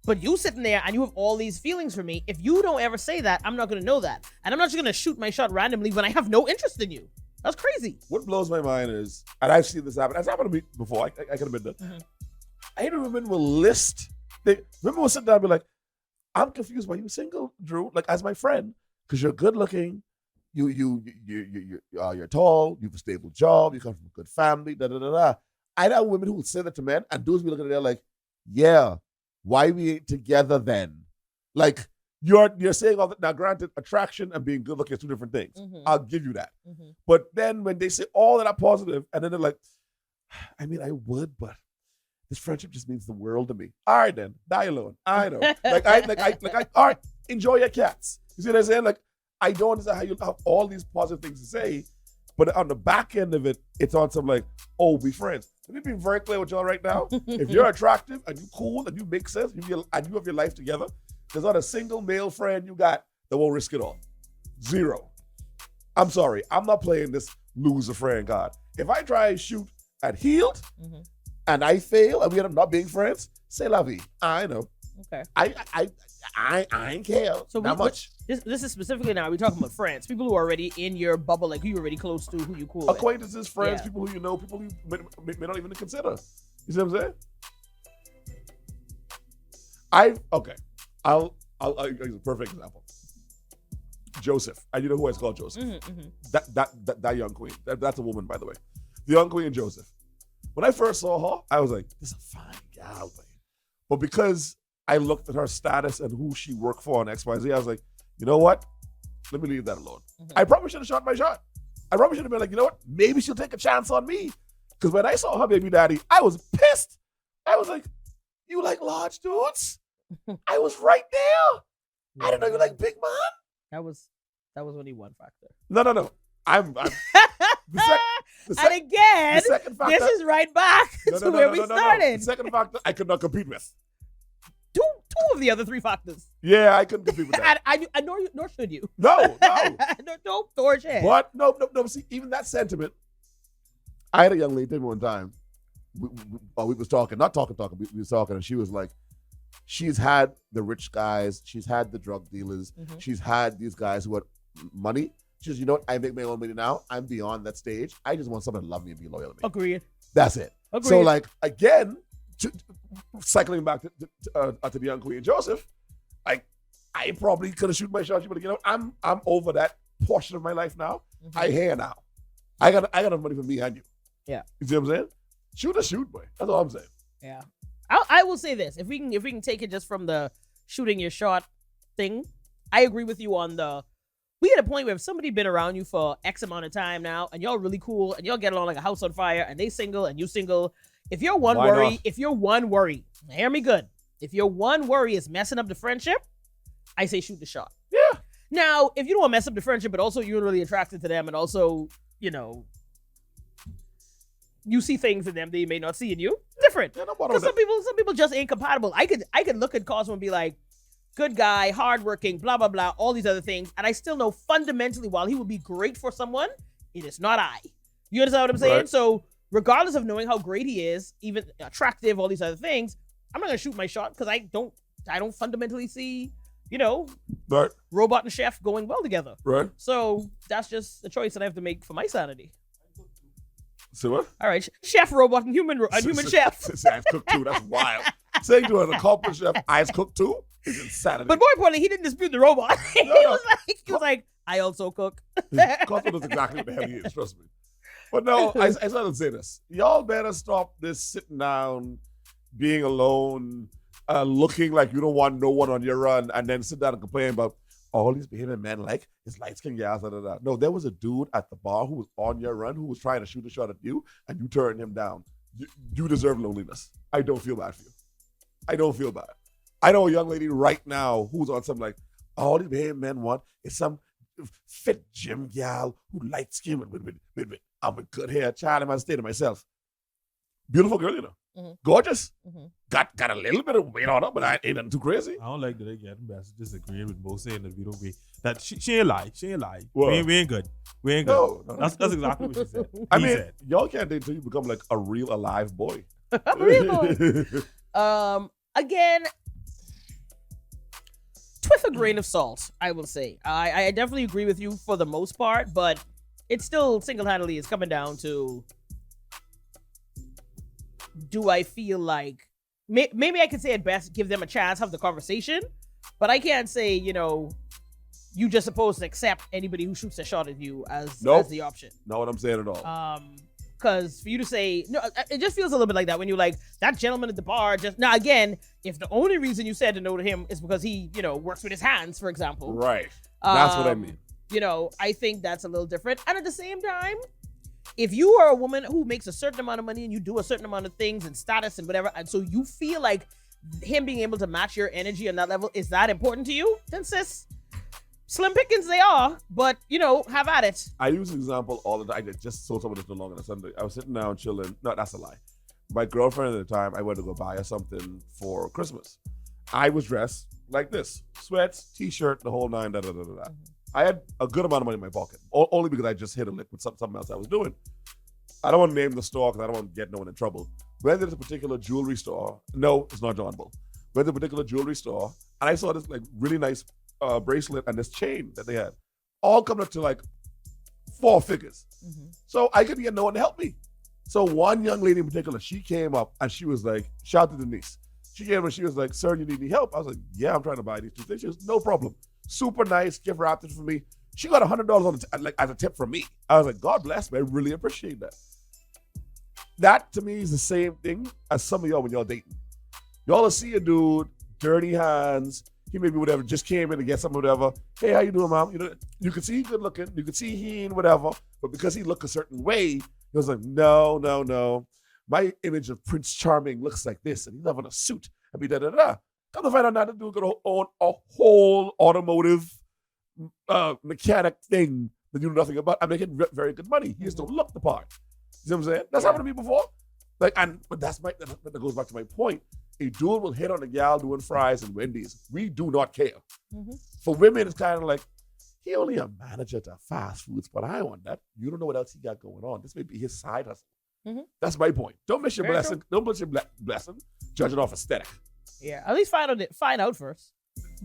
but you sitting there and you have all these feelings for me, if you don't ever say that, I'm not going to know that. And I'm not just going to shoot my shot randomly when I have no interest in you. That's crazy. What blows my mind is, and I've seen this happen. It's happened to me before. I can admit that. Mm-hmm. I hate when women will list. Women will sit down and be like, I'm confused why you single, Drew, like as my friend, because you're good looking, you're tall, you have a stable job, you come from a good family, da da da da. I know women who will say that to men, and dudes be looking at them like, yeah, why we ain't together then? Like you're saying all that. Now, granted, attraction and being good looking are two different things. Mm-hmm. I'll give you that. Mm-hmm. But then when they say all that are positive, and then they're like, I mean, I would, but this friendship just means the world to me. All right, then, die alone. I know. All right, enjoy your cats. You see what I'm saying? Like, I don't understand how you have all these positive things to say, but on the back end of it, it's on some like, oh, be friends. Let me be very clear with y'all right now. If you're attractive and you cool and you make sense and you have your life together, there's not a single male friend you got that won't risk it all. Zero. I'm sorry. I'm not playing this loser friend card. If I try and shoot at healed, mm-hmm. and I fail and we end up not being friends, say la vie. I know. Okay. I ain't care so that much. This is specifically now, we're talking about friends. People who are already in your bubble, like who you're already close to, who you cool with. Acquaintances, friends, people who you know, people who you may not even consider. You see what I'm saying? I'll use a perfect example. Joseph. And you know who I call Joseph. Mm-hmm, mm-hmm. That young queen. That's a woman, by the way. The young queen Joseph. When I first saw her, I was like, this is a fine gal, man. But because I looked at her status and who she worked for on XYZ, I was like, you know what? Let me leave that alone. Mm-hmm. I probably should have shot my shot. I probably should have been like, you know what? Maybe she'll take a chance on me. Because when I saw her baby daddy, I was pissed. I was like, you like large dudes? I was right there. Yeah. I didn't know you like big man. That was only one factor. No. I'm and again, this is right back to where we started. The second factor I could not compete with. Two of the other three factors. Yeah, I couldn't compete with that. I nor should you. No. no, nor should. But no. See, even that sentiment. I had a young lady one time. We was talking, not talking. We was talking, and she was like, she's had the rich guys, she's had the drug dealers, mm-hmm. she's had these guys who had money. She says, you know what? I make my own money now. I'm beyond that stage. I just want someone to love me and be loyal to me. Agreed. That's it. Agreed. So, like, again, cycling back to the young queen Joseph, like, I probably could have shoot my shot. But you know, I'm over that portion of my life now. Mm-hmm. I here now. I got enough money for me and you. Yeah. You see what I'm saying? Shoot, boy. That's all I'm saying. Yeah. I will say this: if we can take it just from the shooting your shot thing, I agree with you on the. We at a point where if somebody been around you for X amount of time now, and y'all really cool, and y'all get along like a house on fire, and they single and you single, if your one worry, hear me good. If your one worry is messing up the friendship, I say shoot the shot. Yeah. Now, if you don't want to mess up the friendship, but also you're really attracted to them, and also, you know, you see things in them they may not see in you, different. Yeah, because some people just ain't compatible. I could look at Cosmo and be like, good guy, hardworking, blah, blah, blah, all these other things. And I still know fundamentally, while he would be great for someone, it is not I. You understand what I'm saying? Right. So regardless of knowing how great he is, even attractive, all these other things, I'm not going to shoot my shot because I don't fundamentally see, you know, right. Robot and chef going well together. Right. So that's just a choice that I have to make for my sanity. So what? All right. Chef, robot, and human chef. I've cooked too. That's wild. Saying to an accomplished chef, I've cooked too is insanity. But more importantly, he didn't dispute the robot. He was like, I also cook. Cosmo knows exactly what the hell he is, trust me. But no, I started to say this. Y'all better stop this sitting down, being alone, looking like you don't want no one on your run, and then sit down and complain about all these behaving men like his light-skinned gals, da, da, da. No, there was a dude at the bar who was on your run who was trying to shoot a shot at you, and you turned him down. You deserve loneliness. I don't feel bad for you. I don't feel bad. I know a young lady right now who's on something like, all these behaving men want is some fit gym gal who light-skinned with good hair, child, I'm stay to myself. Beautiful girl, you know. Mhm. Gorgeous. Mhm. Got a little bit of weight on her, but I ain't nothing too crazy. I don't like that they get disagreeing with both saying that we don't be that she ain't lie. She ain't lie. What? We ain't good. We ain't good. No. That's exactly what she said. I He mean, said. y'all can't date until you become like a real alive boy. Again, with a grain of salt, I will say. I definitely agree with you for the most part, but it still single-handedly is coming down to, do I feel like, maybe I could say at best, give them a chance, have the conversation, but I can't say, you just supposed to accept anybody who shoots a shot at you as the option. Not what I'm saying at all. Because for you to say, no, it just feels a little bit like that when you're like, that gentleman at the bar just, now again, if the only reason you said no to him is because he, works with his hands, for example. Right. That's what I mean. I think that's a little different. And at the same time, if you are a woman who makes a certain amount of money and you do a certain amount of things and status and whatever, and so you feel like him being able to match your energy on that level is that important to you, then sis, slim pickings they are, but have at it. I use an example all the time. I just told someone this no longer on a Sunday. I was sitting down chilling. No, that's a lie. My girlfriend at the time, I went to go buy her something for Christmas. I was dressed like this: sweats, t-shirt, the whole nine. I had a good amount of money in my pocket, only because I just hit a lick with something else I was doing. I don't want to name the store because I don't want to get no one in trouble. Went to this particular jewelry store. No, it's not John Bull. Went to a particular jewelry store, and I saw this like really nice bracelet and this chain that they had, all coming up to like 4 figures. Mm-hmm. So I couldn't get no one to help me. So one young lady in particular, she came up and she was like, shout out to Denise. She came and she was like, sir, you need any help? I was like, yeah, I'm trying to buy these 2 things. She was, no problem. Super nice, gift wrapped it for me. She got $100 on as a tip from me. I was like, God bless me. I really appreciate that. That to me is the same thing as some of y'all when y'all dating. Y'all will see a dude, dirty hands. He maybe whatever, just came in to get something, whatever. Hey, how you doing, mom? You can see he good looking. You can see he ain't whatever. But because he looked a certain way, he was like, no. My image of Prince Charming looks like this, and he's not in a suit. And be da-da-da. Come to find out now, the dude gonna own a whole automotive mechanic thing that you know nothing about. I'm making very good money. He just don't look the part. You know what I'm saying? That's happened to me before. But that goes back to my point. A dude will hit on a gal doing fries and Wendy's. We do not care. Mm-hmm. For women, it's kind of like, he only a manager to fast foods, but I want that. You don't know what else he got going on. This may be his side hustle. Mm-hmm. That's my point. Don't miss your blessing. True. Don't miss your blessing. Judge it off aesthetic. Yeah, at least find out first.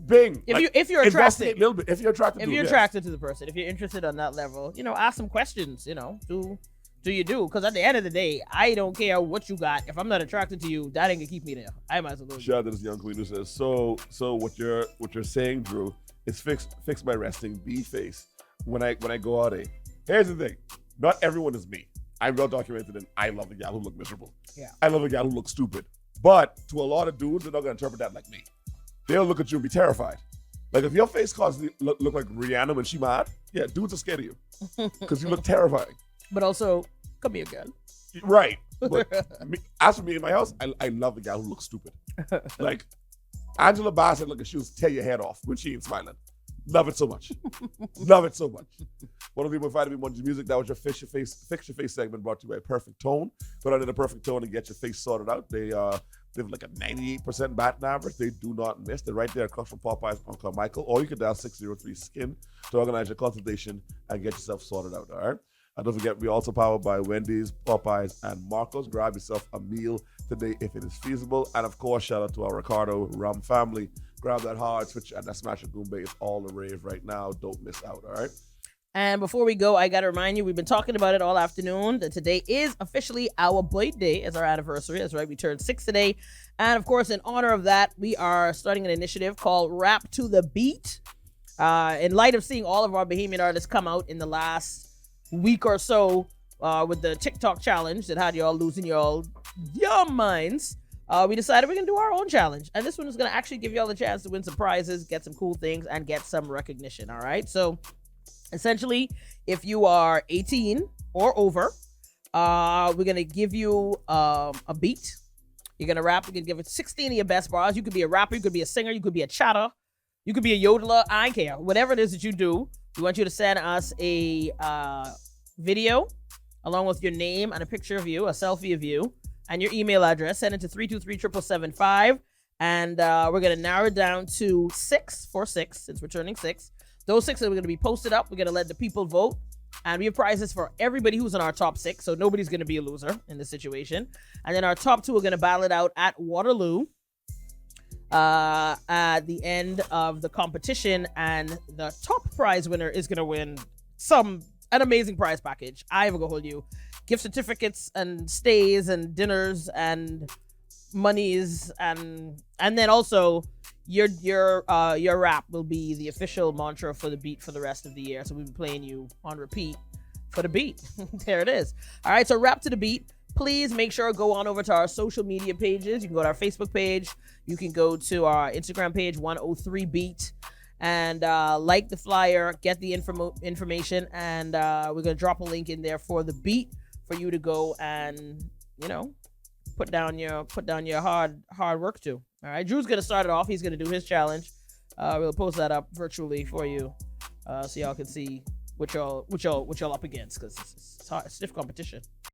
Bing. If you're investigate attracted, a little bit. If you're attracted, if to you're it, attracted to the person, if you're interested on that level, ask some questions. Do you do? Because at the end of the day, I don't care what you got. If I'm not attracted to you, that ain't gonna keep me there. I might as well. Shout out to this young queen who says, so what you're saying, Drew, is fix my resting B face when I go out. Here's the thing. Not everyone is me. I'm well documented and I love the gal who look miserable. Yeah. I love the gal who looks stupid. But to a lot of dudes, they're not gonna interpret that like me. They'll look at you and be terrified. Like if your face causes you look like Rihanna when she mad, yeah, dudes are scared of you. Because you look terrifying. But also, come here, girl. Right. But as for me in my house, I love the guy who looks stupid. Like Angela Bassett, look, she was tear your head off when she ain't smiling. Love it so much. Love it so much. One of the people invited me to music. That was your Fix Your Face segment brought to you by Perfect Tone. Put on in a perfect tone and get your face sorted out. They have like a 98% baton average. They do not miss. They're right there across from Popeye's on Carmichael. Or you can dial 603-SKIN to organize your consultation and get yourself sorted out, all right? And don't forget, we're also powered by Wendy's, Popeyes, and Marco's. Grab yourself a meal today if it is feasible. And of course, shout out to our Ricardo Rum family. Grab that hard switch and that smash of Goombay. It's all the rave right now. Don't miss out, all right? And before we go, I got to remind you, we've been talking about it all afternoon, that today is officially our birthday as our anniversary. That's right, we turned 6 today. And of course, in honor of that, we are starting an initiative called Rap to the Beat. In light of seeing all of our Bahamian artists come out in the last week or so with the TikTok challenge that had y'all losing your minds, we decided we're going to do our own challenge. And this one is going to actually give y'all the chance to win some prizes, get some cool things, and get some recognition, all right? So essentially, if you are 18 or over, we're going to give you a beat. You're going to rap. We're going to give it 16 of your best bars. You could be a rapper. You could be a singer. You could be a chatter. You could be a yodeler. I don't care. Whatever it is that you do, we want you to send us a video along with your name and a picture of you, a selfie of you, and your email address. Send it to 323-7775. And we're going to narrow it down to 6 since we're turning 6. Those 6 are going to be posted up. We're going to let the people vote. And we have prizes for everybody who's in our top 6. So nobody's going to be a loser in this situation. And then our top 2 are going to battle it out at Waterloo at the end of the competition. And the top prize winner is going to win an amazing prize package. I will go hold you. Gift certificates and stays and dinners and monies and then also your rap will be the official mantra for the beat for the rest of the year. So we'll be playing you on repeat for the beat. There it is. All right, so rap to the beat. Please make sure to go on over to our social media pages. You can go to our Facebook page. You can go to our Instagram page, 103 Beat, and like the flyer, get the information, and we're gonna drop a link in there for the beat for you to go and put down your hard work too. All right, Drew's gonna start it off. He's gonna do his challenge. We'll post that up virtually for you, so y'all can see what y'all up against, because it's hard, stiff competition.